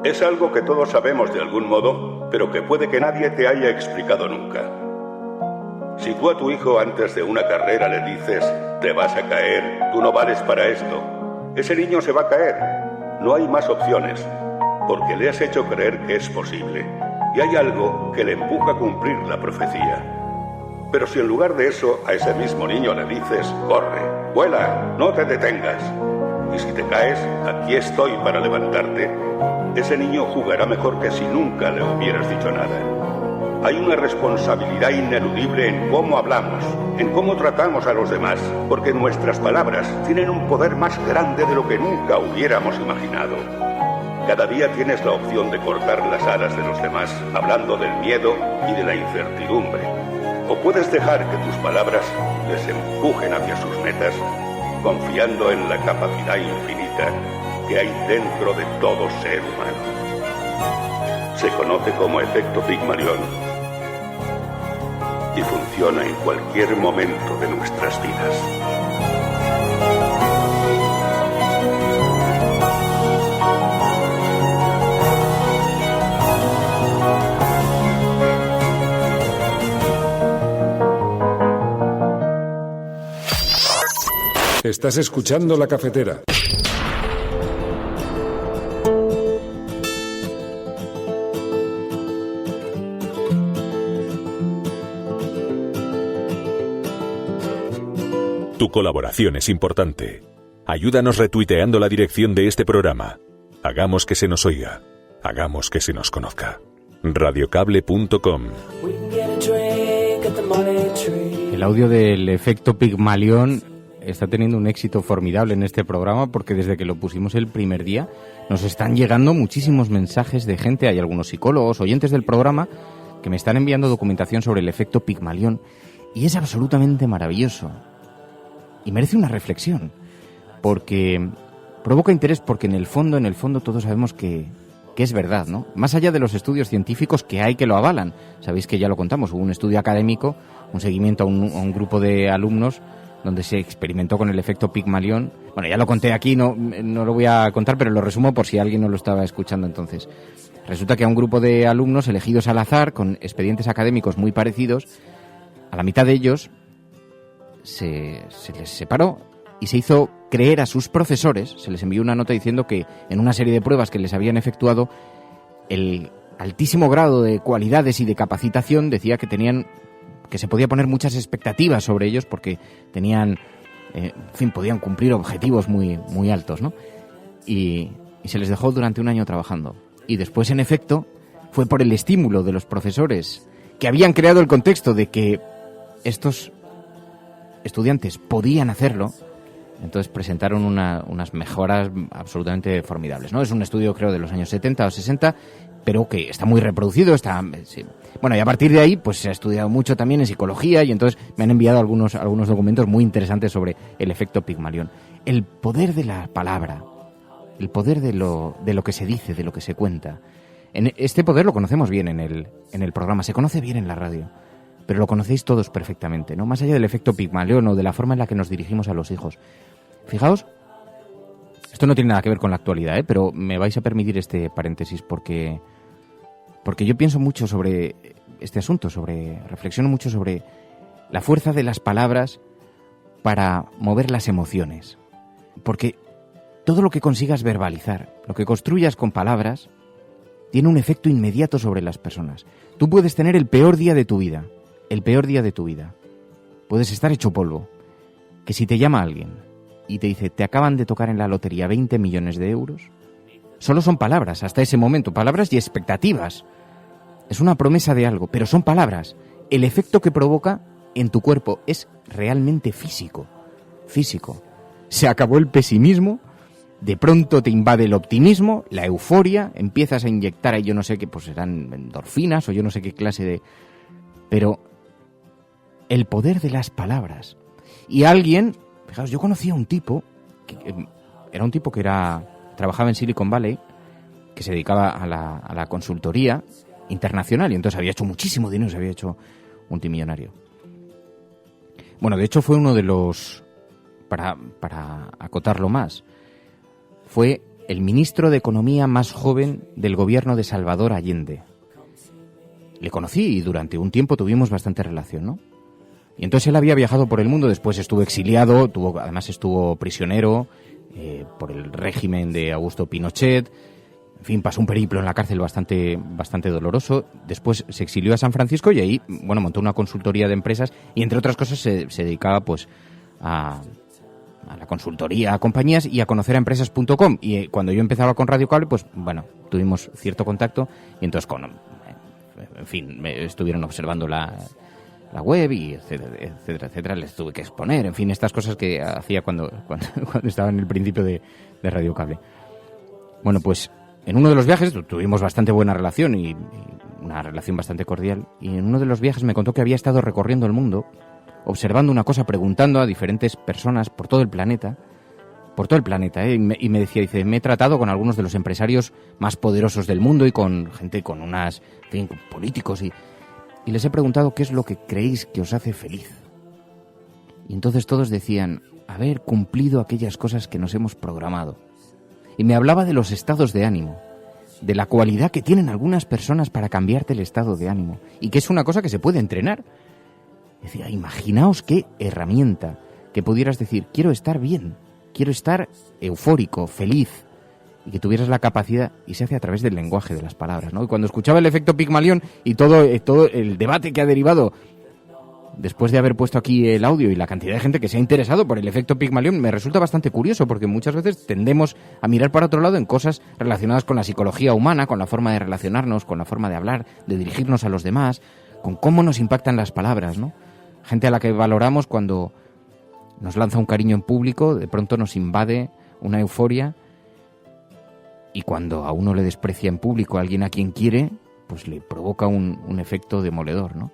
Es algo que todos sabemos de algún modo, pero que puede que nadie te haya explicado nunca. Si tú a tu hijo antes de una carrera le dices, te vas a caer, tú no vales para esto, ese niño se va a caer. No hay más opciones, porque le has hecho creer que es posible. Y hay algo que le empuja a cumplir la profecía. Pero si en lugar de eso a ese mismo niño le dices, corre, vuela, no te detengas, y si te caes, aquí estoy para levantarte, ese niño jugará mejor que si nunca le hubieras dicho nada. Hay una responsabilidad ineludible en cómo hablamos, en cómo tratamos a los demás, porque nuestras palabras tienen un poder más grande de lo que nunca hubiéramos imaginado. Cada día tienes la opción de cortar las alas de los demás, hablando del miedo y de la incertidumbre. O puedes dejar que tus palabras les empujen hacia sus metas, confiando en la capacidad infinita que hay dentro de todo ser humano. Se conoce como efecto Pigmalión y funciona en cualquier momento de nuestras vidas. Estás escuchando La Cafetera. Tu colaboración es importante. Ayúdanos retuiteando la dirección de este programa. Hagamos que se nos oiga. Hagamos que se nos conozca. Radiocable.com. El audio del efecto Pigmalión está teniendo un éxito formidable en este programa porque desde que lo pusimos el primer día nos están llegando muchísimos mensajes de gente. Hay algunos psicólogos, oyentes del programa, que me están enviando documentación sobre el efecto Pigmalión y es absolutamente maravilloso. Y merece una reflexión, porque provoca interés, porque en el fondo todos sabemos que es verdad, ¿no? Más allá de los estudios científicos que hay que lo avalan. Sabéis que ya lo contamos, hubo un estudio académico, un seguimiento a un grupo de alumnos donde se experimentó con el efecto Pigmalión. Bueno, ya lo conté aquí, no lo voy a contar, pero lo resumo por si alguien no lo estaba escuchando entonces. Resulta que a un grupo de alumnos elegidos al azar, con expedientes académicos muy parecidos, a la mitad de ellos se les separó y se hizo creer a sus profesores, se les envió una nota diciendo que en una serie de pruebas que les habían efectuado, el altísimo grado de cualidades y de capacitación decía que se podía poner muchas expectativas sobre ellos porque tenían, podían cumplir objetivos muy, muy altos, ¿no? Y se les dejó durante un año trabajando. Y después, en efecto, fue por el estímulo de los profesores que habían creado el contexto de que estos estudiantes podían hacerlo, entonces presentaron unas mejoras absolutamente formidables, ¿no? Es un estudio, creo, de los años 70 o 60, pero que está muy reproducido, sí. Bueno, y a partir de ahí, pues se ha estudiado mucho también en psicología y entonces me han enviado algunos documentos muy interesantes sobre el efecto Pigmalión. El poder de la palabra, el poder de lo que se dice, de lo que se cuenta. Este poder lo conocemos bien en el programa, se conoce bien en la radio, pero lo conocéis todos perfectamente, ¿no? Más allá del efecto Pigmalión o de la forma en la que nos dirigimos a los hijos. Fijaos, esto no tiene nada que ver con la actualidad, pero me vais a permitir este paréntesis porque yo pienso mucho sobre este asunto, reflexiono mucho sobre la fuerza de las palabras para mover las emociones. Porque todo lo que consigas verbalizar, lo que construyas con palabras, tiene un efecto inmediato sobre las personas. Tú puedes tener el peor día de tu vida, Puedes estar hecho polvo. Que si te llama alguien y te dice, te acaban de tocar en la lotería 20 millones de euros, solo son palabras hasta ese momento, palabras y expectativas. Es una promesa de algo, pero son palabras. El efecto que provoca en tu cuerpo es realmente físico. Se acabó el pesimismo, de pronto te invade el optimismo, la euforia, empiezas a inyectar ahí yo no sé qué, pues serán endorfinas o yo no sé qué clase de... Pero el poder de las palabras. Y alguien, fijaos, yo conocí a un tipo, que trabajaba en Silicon Valley, que se dedicaba a la consultoría internacional y entonces había hecho muchísimo dinero, se había hecho multimillonario. Bueno, de hecho fue uno de los, para acotarlo más, fue el ministro de Economía más joven del gobierno de Salvador Allende. Le conocí y durante un tiempo tuvimos bastante relación, ¿no? Y entonces él había viajado por el mundo, después estuvo exiliado, además estuvo prisionero por el régimen de Augusto Pinochet. En fin, pasó un periplo en la cárcel bastante doloroso. Después se exilió a San Francisco y ahí, bueno, montó una consultoría de empresas y, entre otras cosas, se dedicaba pues a la consultoría a compañías y a conocer a empresas.com. Y cuando yo empezaba con Radio Cable, pues bueno, tuvimos cierto contacto y entonces en fin, me estuvieron observando la web y etcétera, les tuve que exponer, en fin, estas cosas que hacía cuando estaba en el principio de Radio Cable. Bueno, pues en uno de los viajes tuvimos bastante buena relación y una relación bastante cordial, y en uno de los viajes me contó que había estado recorriendo el mundo, observando una cosa, preguntando a diferentes personas por todo el planeta, y me decía, dice, me he tratado con algunos de los empresarios más poderosos del mundo y con gente con unas, en fin, con políticos y les he preguntado qué es lo que creéis que os hace feliz. Y entonces todos decían, haber cumplido aquellas cosas que nos hemos programado. Y me hablaba de los estados de ánimo, de la cualidad que tienen algunas personas para cambiarte el estado de ánimo, y que es una cosa que se puede entrenar. Decía, imaginaos qué herramienta, que pudieras decir, quiero estar bien, quiero estar eufórico, feliz, y que tuvieras la capacidad, y se hace a través del lenguaje de las palabras, ¿no? Y cuando escuchaba el efecto Pigmalión y todo el debate que ha derivado después de haber puesto aquí el audio y la cantidad de gente que se ha interesado por el efecto Pigmalión, me resulta bastante curioso, porque muchas veces tendemos a mirar para otro lado en cosas relacionadas con la psicología humana, con la forma de relacionarnos, con la forma de hablar, de dirigirnos a los demás, con cómo nos impactan las palabras, ¿no? Gente a la que valoramos cuando nos lanza un cariño en público, de pronto nos invade una euforia, y cuando a uno le desprecia en público a alguien a quien quiere, pues le provoca un efecto demoledor, ¿no?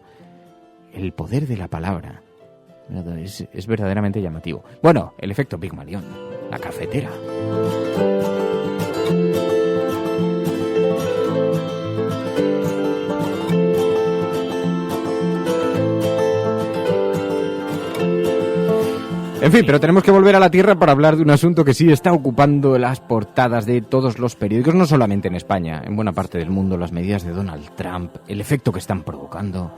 El poder de la palabra es verdaderamente llamativo. Bueno, el efecto Pigmalión, la cafetera. En fin, pero tenemos que volver a la tierra para hablar de un asunto que sí está ocupando las portadas de todos los periódicos, no solamente en España, en buena parte del mundo, las medidas de Donald Trump, el efecto que están provocando.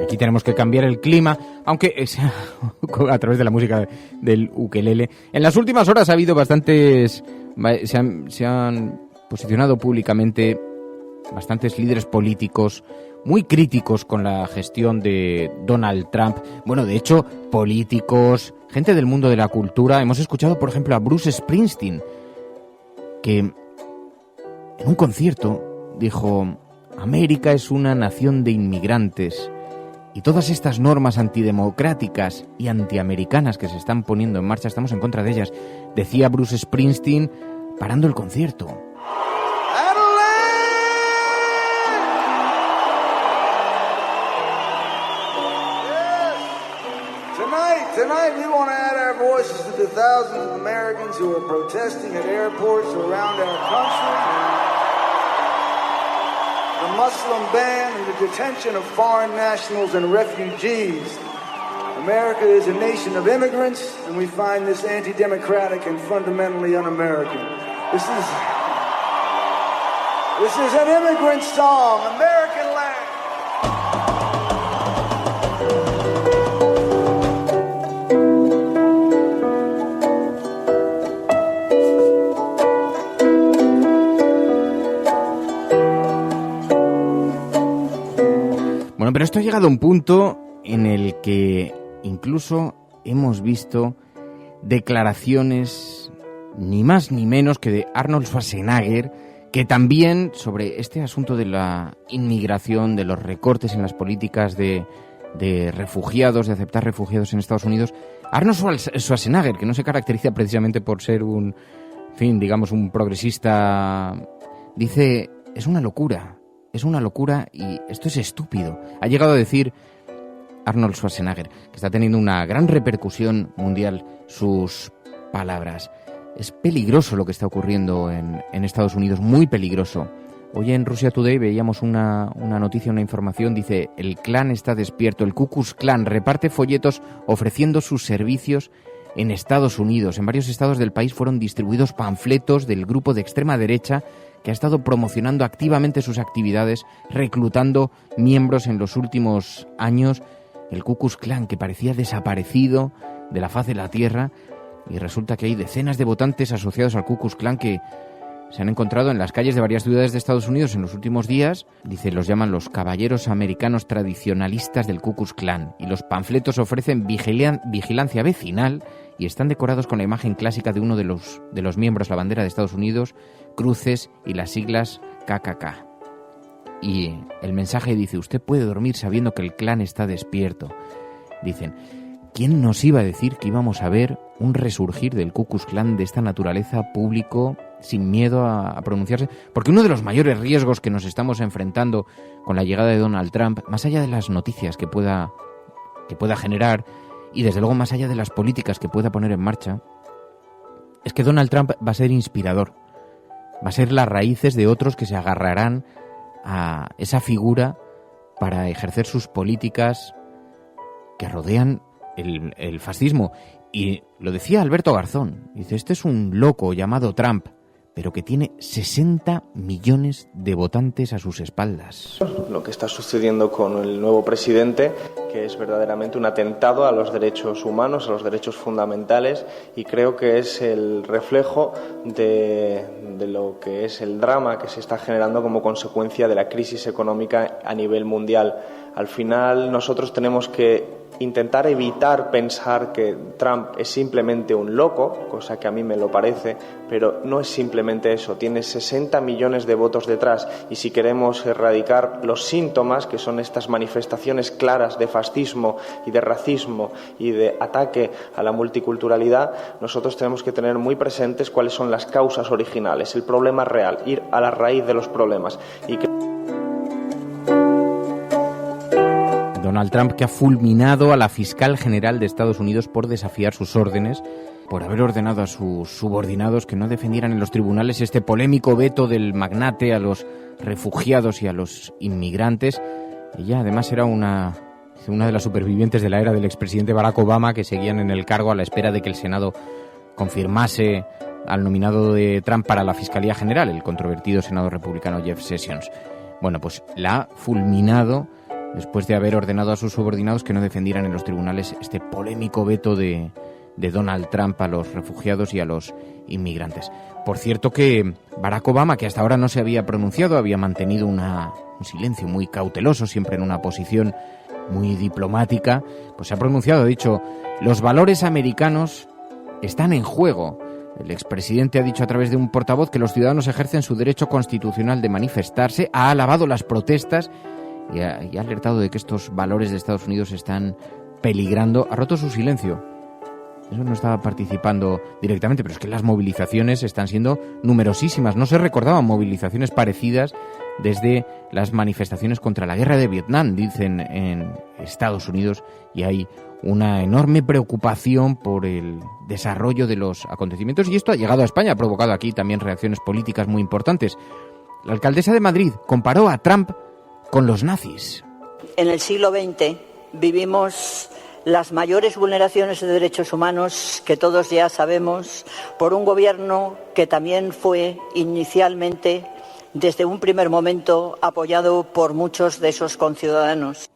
Aquí tenemos que cambiar el clima, aunque sea a través de la música del ukelele. En las últimas horas ha habido bastantes, se han posicionado públicamente bastantes líderes políticos muy críticos con la gestión de Donald Trump. Bueno, de hecho, políticos, gente del mundo de la cultura. Hemos escuchado, por ejemplo, a Bruce Springsteen, que en un concierto dijo: América es una nación de inmigrantes y todas estas normas antidemocráticas y antiamericanas que se están poniendo en marcha, estamos en contra de ellas, decía Bruce Springsteen parando el concierto. Tonight we want to add our voices to the thousands of Americans who are protesting at airports around our country. The Muslim ban and the detention of foreign nationals and refugees. America is a nation of immigrants, and we find this anti-democratic and fundamentally un-American. This is an immigrant song, American land. Pero esto ha llegado a un punto en el que incluso hemos visto declaraciones ni más ni menos que de Arnold Schwarzenegger, que también sobre este asunto de la inmigración, de los recortes en las políticas de refugiados, de aceptar refugiados en Estados Unidos, Arnold Schwarzenegger, que no se caracteriza precisamente por ser un progresista, dice, es una locura y esto es estúpido. Ha llegado a decir Arnold Schwarzenegger, que está teniendo una gran repercusión mundial sus palabras. Es peligroso lo que está ocurriendo en Estados Unidos, muy peligroso. Hoy en Russia Today veíamos una noticia, una información, dice, el clan está despierto, el Ku Klux Klan reparte folletos ofreciendo sus servicios en Estados Unidos. En varios estados del país fueron distribuidos panfletos del grupo de extrema derecha que ha estado promocionando activamente sus actividades, reclutando miembros en los últimos años, el Ku Klux Klan, que parecía desaparecido de la faz de la tierra, y resulta que hay decenas de votantes asociados al Ku Klux Klan que se han encontrado en las calles de varias ciudades de Estados Unidos en los últimos días. Dice, los llaman los caballeros americanos tradicionalistas del Ku Klux Klan, y los panfletos ofrecen vigilancia vecinal y están decorados con la imagen clásica de uno de los miembros, la bandera de Estados Unidos, cruces y las siglas KKK. Y el mensaje dice, usted puede dormir sabiendo que el Klan está despierto. Dicen, ¿quién nos iba a decir que íbamos a ver un resurgir del Ku Klux Klan de esta naturaleza, público, sin miedo a pronunciarse? Porque uno de los mayores riesgos que nos estamos enfrentando con la llegada de Donald Trump, más allá de las noticias que pueda generar y desde luego más allá de las políticas que pueda poner en marcha, es que Donald Trump va a ser inspirador, va a ser las raíces de otros que se agarrarán a esa figura para ejercer sus políticas que rodean el fascismo. Y lo decía Alberto Garzón, dice, este es un loco llamado Trump, pero que tiene 60 millones de votantes a sus espaldas. Lo que está sucediendo con el nuevo presidente, que es verdaderamente un atentado a los derechos humanos, a los derechos fundamentales, y creo que es el reflejo de lo que es el drama que se está generando como consecuencia de la crisis económica a nivel mundial. Al final nosotros tenemos que intentar evitar pensar que Trump es simplemente un loco, cosa que a mí me lo parece, pero no es simplemente eso. Tiene 60 millones de votos detrás, y si queremos erradicar los síntomas, que son estas manifestaciones claras de fascismo y de racismo y de ataque a la multiculturalidad, nosotros tenemos que tener muy presentes cuáles son las causas originales, el problema real, ir a la raíz de los problemas. Y que Donald Trump, que ha fulminado a la fiscal general de Estados Unidos por desafiar sus órdenes, por haber ordenado a sus subordinados que no defendieran en los tribunales este polémico veto del magnate a los refugiados y a los inmigrantes. Ella además era una de las supervivientes de la era del expresidente Barack Obama, que seguían en el cargo a la espera de que el Senado confirmase al nominado de Trump para la Fiscalía General, el controvertido senador republicano Jeff Sessions. Bueno, pues la ha fulminado después de haber ordenado a sus subordinados que no defendieran en los tribunales este polémico veto de Donald Trump a los refugiados y a los inmigrantes. Por cierto que Barack Obama, que hasta ahora no se había pronunciado, había mantenido un silencio muy cauteloso, siempre en una posición muy diplomática, pues se ha pronunciado, ha dicho, los valores americanos están en juego. El expresidente ha dicho a través de un portavoz que los ciudadanos ejercen su derecho constitucional de manifestarse, ha alabado las protestas y ha alertado de que estos valores de Estados Unidos están peligrando. Ha roto su silencio. Eso no estaba participando directamente, pero es que las movilizaciones están siendo numerosísimas. No se recordaban movilizaciones parecidas desde las manifestaciones contra la guerra de Vietnam, dicen en Estados Unidos, y hay una enorme preocupación por el desarrollo de los acontecimientos, y esto ha llegado a España, ha provocado aquí también reacciones políticas muy importantes. La alcaldesa de Madrid comparó a Trump con los nazis. En el siglo XX vivimos las mayores vulneraciones de derechos humanos que todos ya sabemos por un gobierno que también fue inicialmente, desde un primer momento, apoyado por muchos de esos conciudadanos.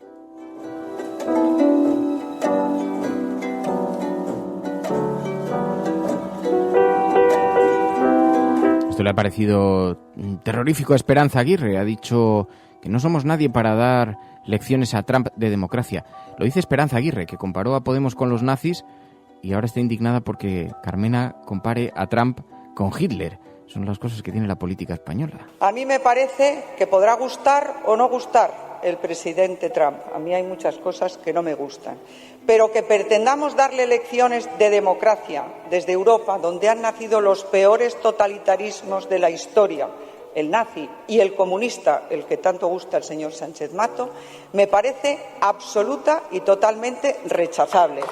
Esto le ha parecido terrorífico a Esperanza Aguirre. Ha dicho que no somos nadie para dar lecciones a Trump de democracia. Lo dice Esperanza Aguirre, que comparó a Podemos con los nazis y ahora está indignada porque Carmena compare a Trump con Hitler. Son las cosas que tiene la política española. A mí me parece que podrá gustar o no gustar el presidente Trump. A mí hay muchas cosas que no me gustan. Pero que pretendamos darle lecciones de democracia desde Europa, donde han nacido los peores totalitarismos de la historia, el nazi y el comunista, el que tanto gusta al señor Sánchez Mato, me parece absoluta y totalmente rechazable.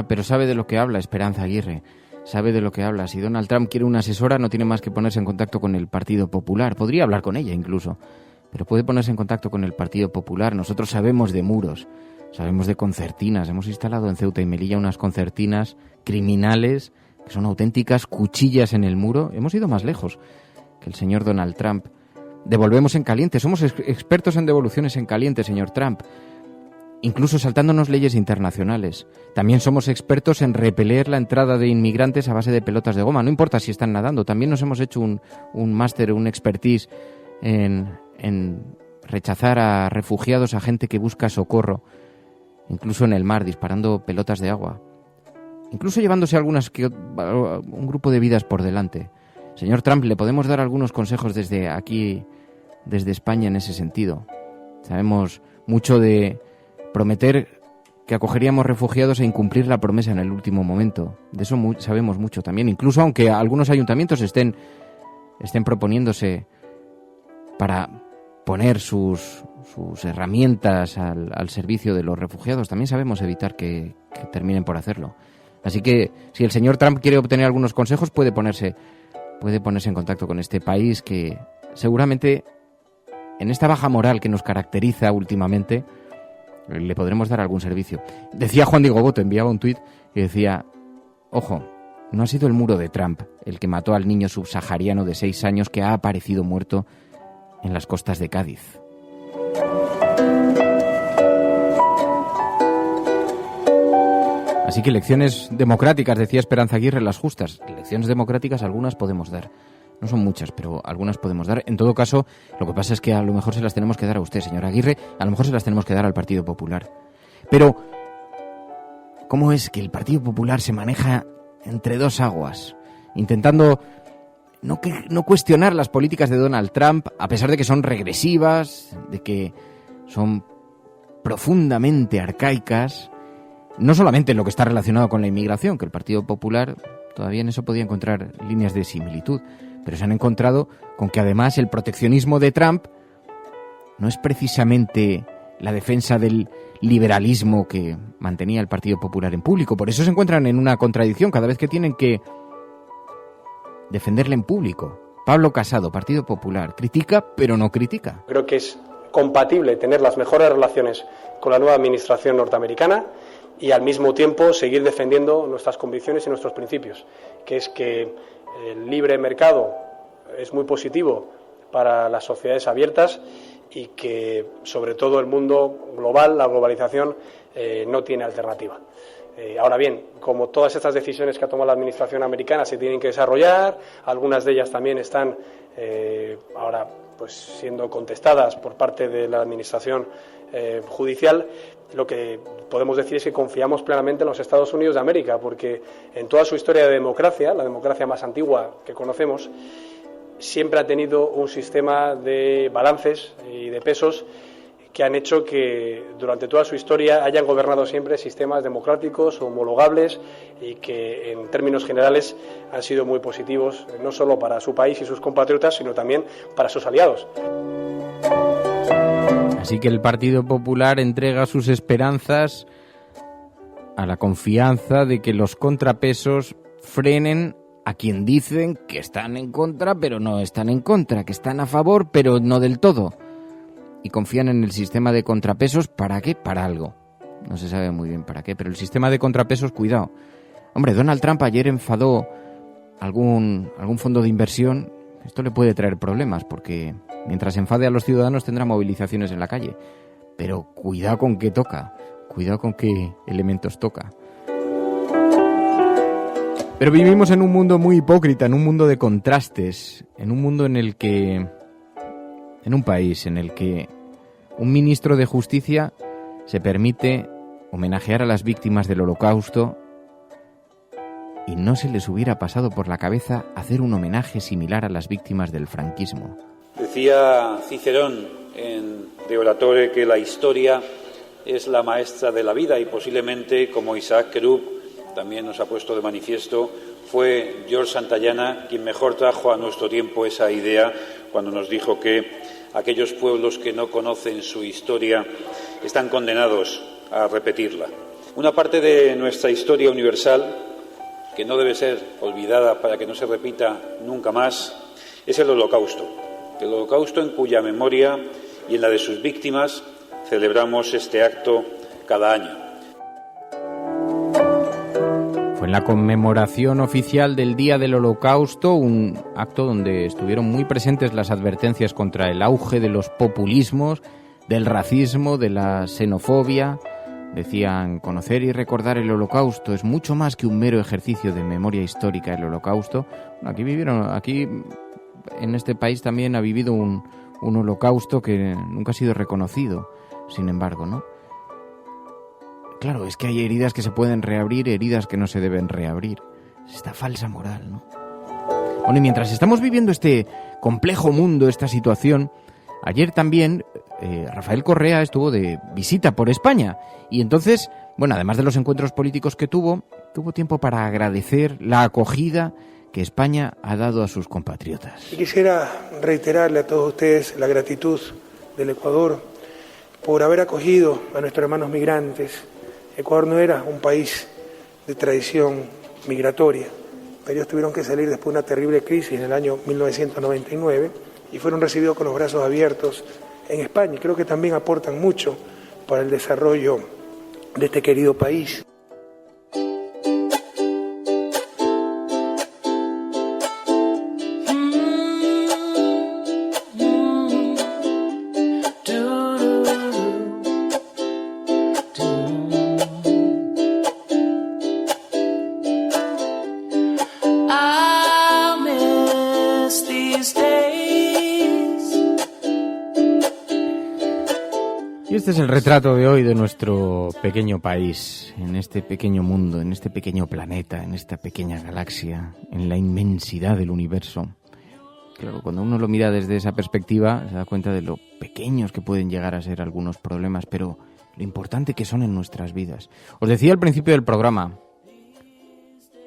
Pero sabe de lo que habla Esperanza Aguirre, sabe de lo que habla. Si Donald Trump quiere una asesora, no tiene más que ponerse en contacto con el Partido Popular. Podría hablar con ella incluso, pero puede ponerse en contacto con el Partido Popular. Nosotros sabemos de muros, sabemos de concertinas. Hemos instalado en Ceuta y Melilla unas concertinas criminales que son auténticas cuchillas en el muro. Hemos ido más lejos. que el señor Donald Trump. Devolvemos en caliente, somos expertos en devoluciones en caliente, señor Trump, incluso saltándonos leyes internacionales. También somos expertos en repeler la entrada de inmigrantes a base de pelotas de goma, no importa si están nadando. También nos hemos hecho un máster, un expertise en rechazar a refugiados, a gente que busca socorro, incluso en el mar, disparando pelotas de agua, incluso llevándose un grupo de vidas por delante. Señor Trump, le podemos dar algunos consejos desde aquí, desde España, en ese sentido. Sabemos mucho de prometer que acogeríamos refugiados e incumplir la promesa en el último momento. De eso sabemos mucho también, incluso aunque algunos ayuntamientos estén proponiéndose para poner sus herramientas al servicio de los refugiados, también sabemos evitar que terminen por hacerlo. Así que si el señor Trump quiere obtener algunos consejos, puede ponerse en contacto con este país que seguramente en esta baja moral que nos caracteriza últimamente le podremos dar algún servicio. Decía Juan Diego Boto, enviaba un tuit y decía: ojo, no ha sido el muro de Trump el que mató al niño subsahariano de 6 años que ha aparecido muerto en las costas de Cádiz. Así que lecciones democráticas, decía Esperanza Aguirre, las justas. Lecciones democráticas algunas podemos dar. No son muchas, pero algunas podemos dar. En todo caso, lo que pasa es que a lo mejor se las tenemos que dar a usted, señor Aguirre, a lo mejor se las tenemos que dar al Partido Popular. Pero, ¿cómo es que el Partido Popular se maneja entre dos aguas, intentando no cuestionar las políticas de Donald Trump, a pesar de que son regresivas, de que son profundamente arcaicas, no solamente en lo que está relacionado con la inmigración, que el Partido Popular todavía en eso podía encontrar líneas de similitud, pero se han encontrado con que además el proteccionismo de Trump no es precisamente la defensa del liberalismo que mantenía el Partido Popular en público. Por eso se encuentran en una contradicción cada vez que tienen que defenderle en público. Pablo Casado, Partido Popular, critica pero no critica. Creo que es compatible tener las mejores relaciones con la nueva administración norteamericana y al mismo tiempo seguir defendiendo nuestras convicciones y nuestros principios, que es que el libre mercado es muy positivo para las sociedades abiertas y que sobre todo el mundo global, la globalización, no tiene alternativa. Ahora bien, como todas estas decisiones que ha tomado la administración americana se tienen que desarrollar, algunas de ellas también están ahora pues siendo contestadas por parte de la administración judicial, lo que podemos decir es que confiamos plenamente en los Estados Unidos de América, porque en toda su historia de democracia, la democracia más antigua que conocemos, siempre ha tenido un sistema de balances y de pesos que han hecho que durante toda su historia hayan gobernado siempre sistemas democráticos, homologables y que en términos generales han sido muy positivos, no solo para su país y sus compatriotas, sino también para sus aliados. Así que el Partido Popular entrega sus esperanzas a la confianza de que los contrapesos frenen a quien dicen que están en contra, pero no están en contra, que están a favor, pero no del todo. Y confían en el sistema de contrapesos, ¿para qué? Para algo. No se sabe muy bien para qué, pero el sistema de contrapesos, cuidado. Hombre, Donald Trump ayer enfadó algún fondo de inversión. Esto le puede traer problemas, porque mientras enfade a los ciudadanos tendrá movilizaciones en la calle. Pero cuidado con qué toca, cuidado con qué elementos toca. Pero vivimos en un mundo muy hipócrita, en un mundo de contrastes, en un mundo en el que, en un país en el que un ministro de Justicia se permite homenajear a las víctimas del Holocausto y no se les hubiera pasado por la cabeza hacer un homenaje similar a las víctimas del franquismo. Decía Cicerón de Oratore que la historia es la maestra de la vida y posiblemente, como Isaac Kerub también nos ha puesto de manifiesto, fue George Santayana quien mejor trajo a nuestro tiempo esa idea cuando nos dijo que aquellos pueblos que no conocen su historia están condenados a repetirla. Una parte de nuestra historia universal que no debe ser olvidada para que no se repita nunca más es el Holocausto. El Holocausto en cuya memoria y en la de sus víctimas celebramos este acto cada año. Fue Fue en la conmemoración oficial del Día del Holocausto, un acto donde estuvieron muy presentes las advertencias contra el auge de los populismos, del racismo, de la xenofobia. Decían, conocer y recordar el Holocausto es mucho más que un mero ejercicio de memoria histórica. El Holocausto, aquí en este país también ha vivido un Holocausto que nunca ha sido reconocido, sin embargo, ¿no? Claro, es que hay heridas que se pueden reabrir, heridas que no se deben reabrir. Esta falsa moral, ¿no? Bueno, y mientras estamos viviendo este complejo mundo, esta situación, ayer también Rafael Correa estuvo de visita por España. Y entonces, bueno, además de los encuentros políticos que tuvo tiempo para agradecer la acogida que España ha dado a sus compatriotas. Y quisiera reiterarle a todos ustedes la gratitud del Ecuador por haber acogido a nuestros hermanos migrantes. Ecuador no era un país de tradición migratoria. Ellos tuvieron que salir después de una terrible crisis en el año 1999 y fueron recibidos con los brazos abiertos en España. Y creo que también aportan mucho para el desarrollo de este querido país. Este es el retrato de hoy de nuestro pequeño país, en este pequeño mundo, en este pequeño planeta, en esta pequeña galaxia, en la inmensidad del universo. Claro, cuando uno lo mira desde esa perspectiva, se da cuenta de lo pequeños que pueden llegar a ser algunos problemas, pero lo importante que son en nuestras vidas. Os decía al principio del programa,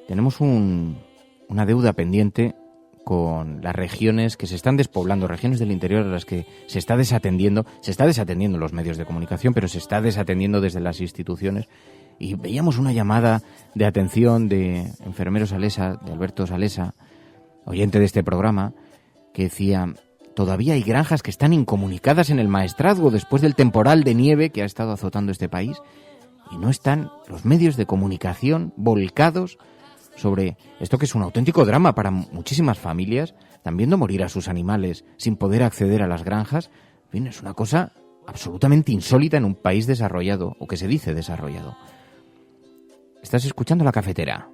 tenemos una deuda pendiente con las regiones que se están despoblando, regiones del interior a las que se está desatendiendo los medios de comunicación, pero se está desatendiendo desde las instituciones. Y veíamos una llamada de atención de Enfermero Salesa, de Alberto Salesa, oyente de este programa, que decía, todavía hay granjas que están incomunicadas en el Maestrazgo después del temporal de nieve que ha estado azotando este país, y no están los medios de comunicación volcados sobre esto, que es un auténtico drama para muchísimas familias. Están viendo morir a sus animales sin poder acceder a las granjas. En fin, es una cosa absolutamente insólita en un país desarrollado, o que se dice desarrollado. Estás escuchando La Cafetera.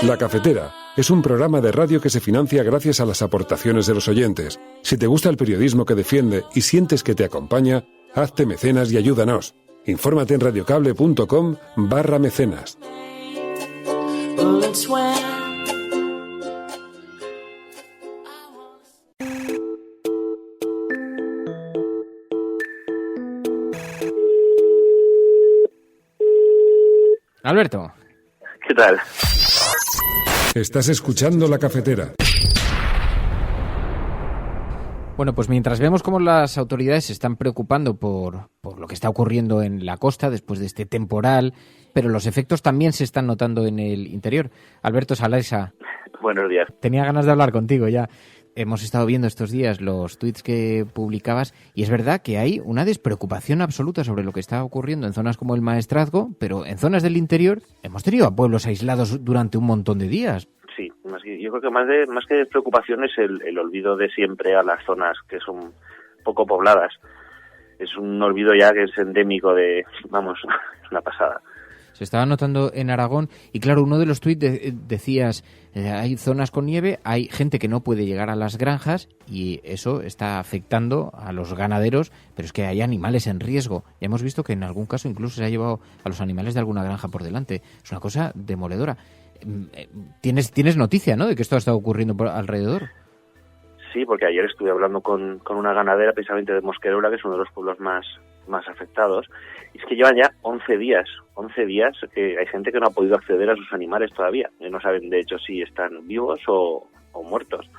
La Cafetera es un programa de radio que se financia gracias a las aportaciones de los oyentes. Si te gusta el periodismo que defiende y sientes que te acompaña, hazte mecenas y ayúdanos. Infórmate en radiocable.com/mecenas. Alberto. ¿Qué tal? Estás escuchando La Cafetera. Bueno, pues mientras vemos cómo las autoridades se están preocupando por lo que está ocurriendo en la costa después de este temporal, pero los efectos también se están notando en el interior. Alberto Salesa. Buenos días. Tenía ganas de hablar contigo ya. Hemos estado viendo estos días los tuits que publicabas y es verdad que hay una despreocupación absoluta sobre lo que está ocurriendo en zonas como el Maestrazgo, pero en zonas del interior hemos tenido a pueblos aislados durante un montón de días. Sí, yo creo que más que despreocupación es el olvido de siempre a las zonas que son poco pobladas. Es un olvido ya que es endémico es una pasada. Se estaba notando en Aragón y claro, uno de los tuits decías, hay zonas con nieve, hay gente que no puede llegar a las granjas y eso está afectando a los ganaderos, pero es que hay animales en riesgo. Ya hemos visto que en algún caso incluso se ha llevado a los animales de alguna granja por delante. Es una cosa demoledora. ¿Tienes noticia, ¿no?, de que esto ha estado ocurriendo por alrededor? Sí, porque ayer estuve hablando con una ganadera precisamente de Mosquerola, que es uno de los pueblos más afectados, y es que llevan ya 11 días que hay gente que no ha podido acceder a sus animales todavía, y no saben de hecho si están vivos o muertos.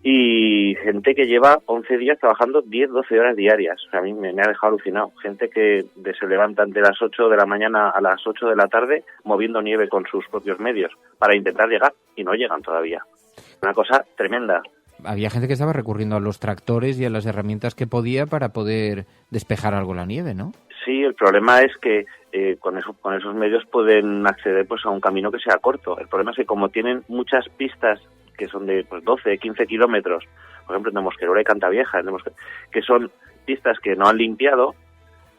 Y gente que lleva 11 días trabajando 10-12 horas diarias. O sea, a mí me ha dejado alucinado. Gente que se levanta de las 8 de la mañana a las 8 de la tarde moviendo nieve con sus propios medios para intentar llegar y no llegan todavía. Una cosa tremenda. había gente que estaba recurriendo a los tractores y a las herramientas que podía para poder despejar algo la nieve, ¿no? Sí, el problema es que con esos medios pueden acceder pues a un camino que sea corto. El problema es que como tienen muchas pistas que son de 12, 15 kilómetros, por ejemplo, de Mosqueruela y Cantavieja, que son pistas que no han limpiado,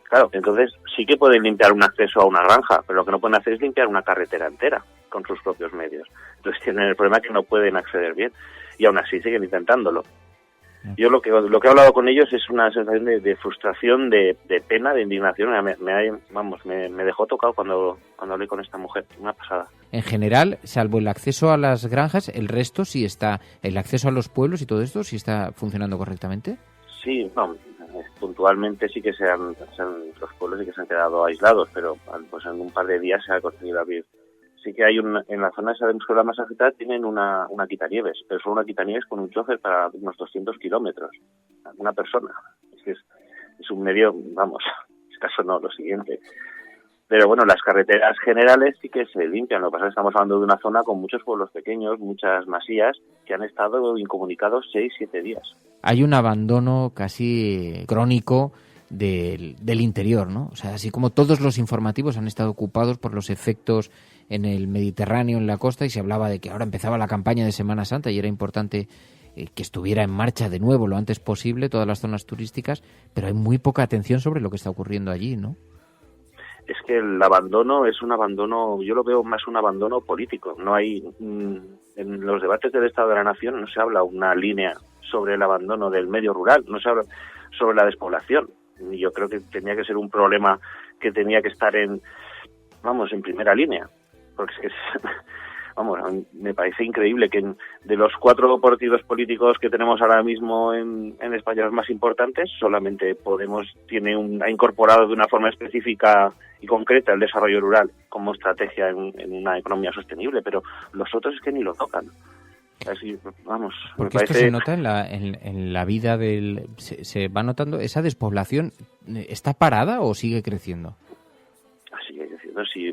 claro, entonces sí que pueden limpiar un acceso a una granja, pero lo que no pueden hacer es limpiar una carretera entera con sus propios medios. Entonces tienen el problema que no pueden acceder bien y aún así siguen intentándolo. Yo lo que he hablado con ellos es una sensación de frustración, de pena, de indignación. Me dejó tocado cuando hablé con esta mujer, una pasada. En general, salvo el acceso a las granjas, el resto sí está, el acceso a los pueblos y todo esto sí está funcionando correctamente. Sí, puntualmente sí que sean los pueblos sí que se han quedado aislados, pero pues en un par de días se ha conseguido abrir. Sí que hay en la zona esa de Mosqueruela más afectada tienen una quitanieves, pero son una quitanieves con un chofer para unos 200 kilómetros. Una persona. Es un medio, escaso no, lo siguiente. Pero bueno, las carreteras generales sí que se limpian. Lo que pasa es que estamos hablando de una zona con muchos pueblos pequeños, muchas masías, que han estado incomunicados 6-7 días. Hay un abandono casi crónico del interior, ¿no? O sea, así como todos los informativos han estado ocupados por los efectos en el Mediterráneo, en la costa, y se hablaba de que ahora empezaba la campaña de Semana Santa y era importante que estuviera en marcha de nuevo lo antes posible todas las zonas turísticas, pero hay muy poca atención sobre lo que está ocurriendo allí, ¿no? Es que el abandono es un abandono, yo lo veo más un abandono político. No hay, en los debates del Estado de la Nación no se habla una línea sobre el abandono del medio rural, no se habla sobre la despoblación. Y yo creo que tenía que ser un problema que tenía que estar en primera línea. Porque es que, me parece increíble que de los 4 partidos políticos que tenemos ahora mismo en España, los más importantes, solamente Podemos ha incorporado de una forma específica y concreta el desarrollo rural como estrategia en una economía sostenible, pero los otros es que ni lo tocan. Así, porque esto se nota en la vida se va notando, ¿esa despoblación está parada o sigue creciendo? Sigue creciendo, sí,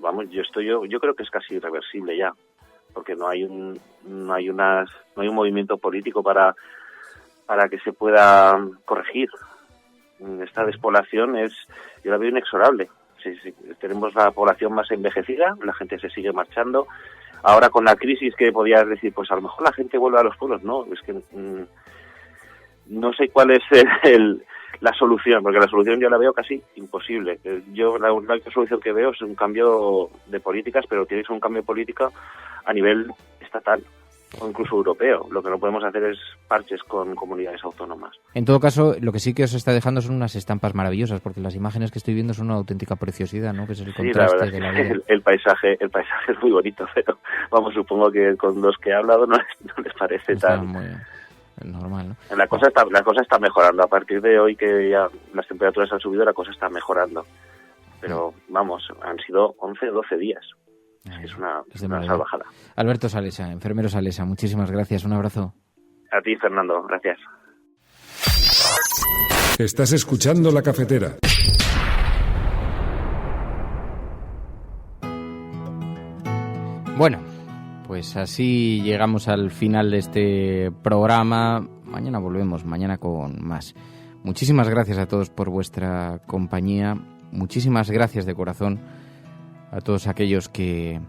yo creo que es casi irreversible ya, porque no hay un movimiento político para que se pueda corregir. Esta despoblación yo la veo inexorable. Sí, tenemos la población más envejecida, la gente se sigue marchando. Ahora con la crisis que podías decir, pues a lo mejor la gente vuelve a los pueblos. No, es que no sé cuál es la solución, porque la solución yo la veo casi imposible. Yo la única solución que veo es un cambio de políticas, pero tiene que ser un cambio de política a nivel estatal o incluso europeo. Lo que no podemos hacer es parches con comunidades autónomas. En todo caso, lo que sí que os está dejando son unas estampas maravillosas, porque las imágenes que estoy viendo son una auténtica preciosidad, ¿no? Que es el contraste de la vida. El paisaje es muy bonito, pero supongo que con los que he hablado no les parece está tan muy normal, ¿no? La cosa está mejorando. A partir de hoy que ya las temperaturas han subido, la cosa está mejorando. Pero han sido 11 o 12 días. Es una salvajada. Alberto Salesa, enfermero Salesa, muchísimas gracias. Un abrazo. A ti, Fernando. Gracias. Estás escuchando La Cafetera. Bueno, pues así llegamos al final de este programa. Mañana volvemos, mañana con más. Muchísimas gracias a todos por vuestra compañía. Muchísimas gracias de corazón a todos aquellos que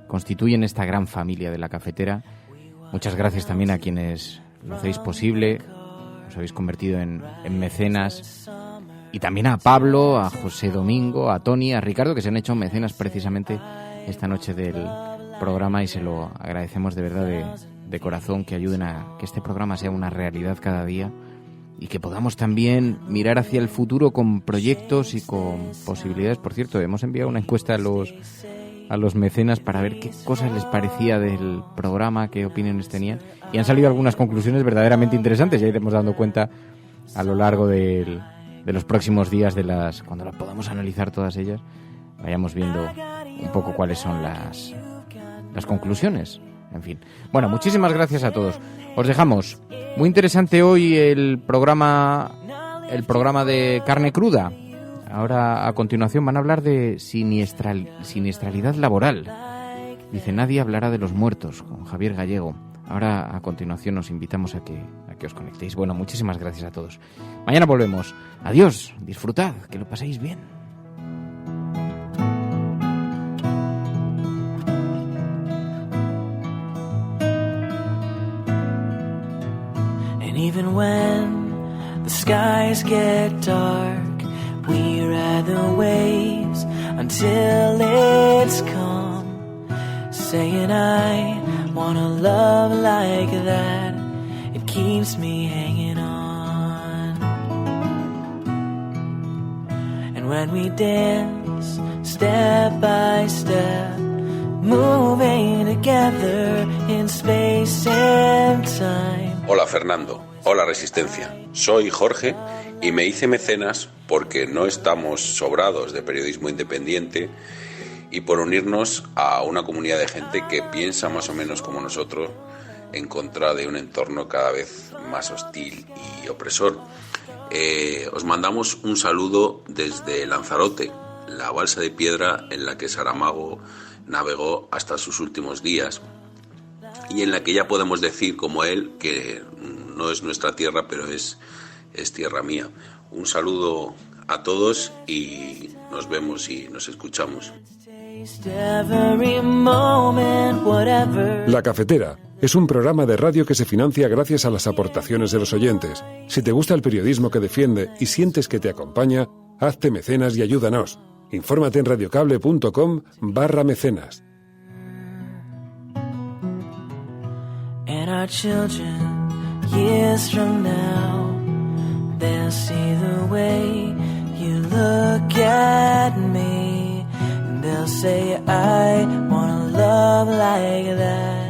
constituyen esta gran familia de La Cafetera. Muchas gracias también a quienes lo hacéis posible, os habéis convertido en mecenas, y también a Pablo, a José Domingo, a Tony, a Ricardo, que se han hecho mecenas precisamente esta noche del programa, y se lo agradecemos de verdad de corazón, que ayuden a que este programa sea una realidad cada día y que podamos también mirar hacia el futuro con proyectos y con posibilidades. Por cierto, hemos enviado una encuesta a los mecenas para ver qué cosas les parecía del programa, qué opiniones tenían, y han salido algunas conclusiones verdaderamente interesantes. Ya iremos dando cuenta a lo largo de los próximos días, cuando las podamos analizar todas ellas, vayamos viendo un poco cuáles son las conclusiones. En fin. Bueno, muchísimas gracias a todos. Os dejamos. Muy interesante hoy el programa de Carne Cruda. Ahora, a continuación, van a hablar de siniestralidad laboral. Dice, nadie hablará de los muertos, con Javier Gallego. Ahora, a continuación, os invitamos a que que os conectéis. Bueno, muchísimas gracias a todos. Mañana volvemos. Adiós, disfrutad, que lo paséis bien. And even when the skies get dark, we ride the waves until it's calm, saying I wanna love like that. It keeps me hanging on. And when we dance step by step, moving together in space and time. Hola Fernando, hola Resistencia. Soy Jorge y me hice mecenas porque no estamos sobrados de periodismo independiente y por unirnos a una comunidad de gente que piensa más o menos como nosotros en contra de un entorno cada vez más hostil y opresor. Os mandamos un saludo desde Lanzarote, la balsa de piedra en la que Saramago navegó hasta sus últimos días y en la que ya podemos decir como él que no es nuestra tierra pero es tierra mía. Un saludo a todos y nos vemos y nos escuchamos. La Cafetera es un programa de radio que se financia gracias a las aportaciones de los oyentes. Si te gusta el periodismo que defiende y sientes que te acompaña, hazte mecenas y ayúdanos. Infórmate en radiocable.com/mecenas. And our children, years from now, they'll see the way you look at me, and they'll say, I wanna love like that.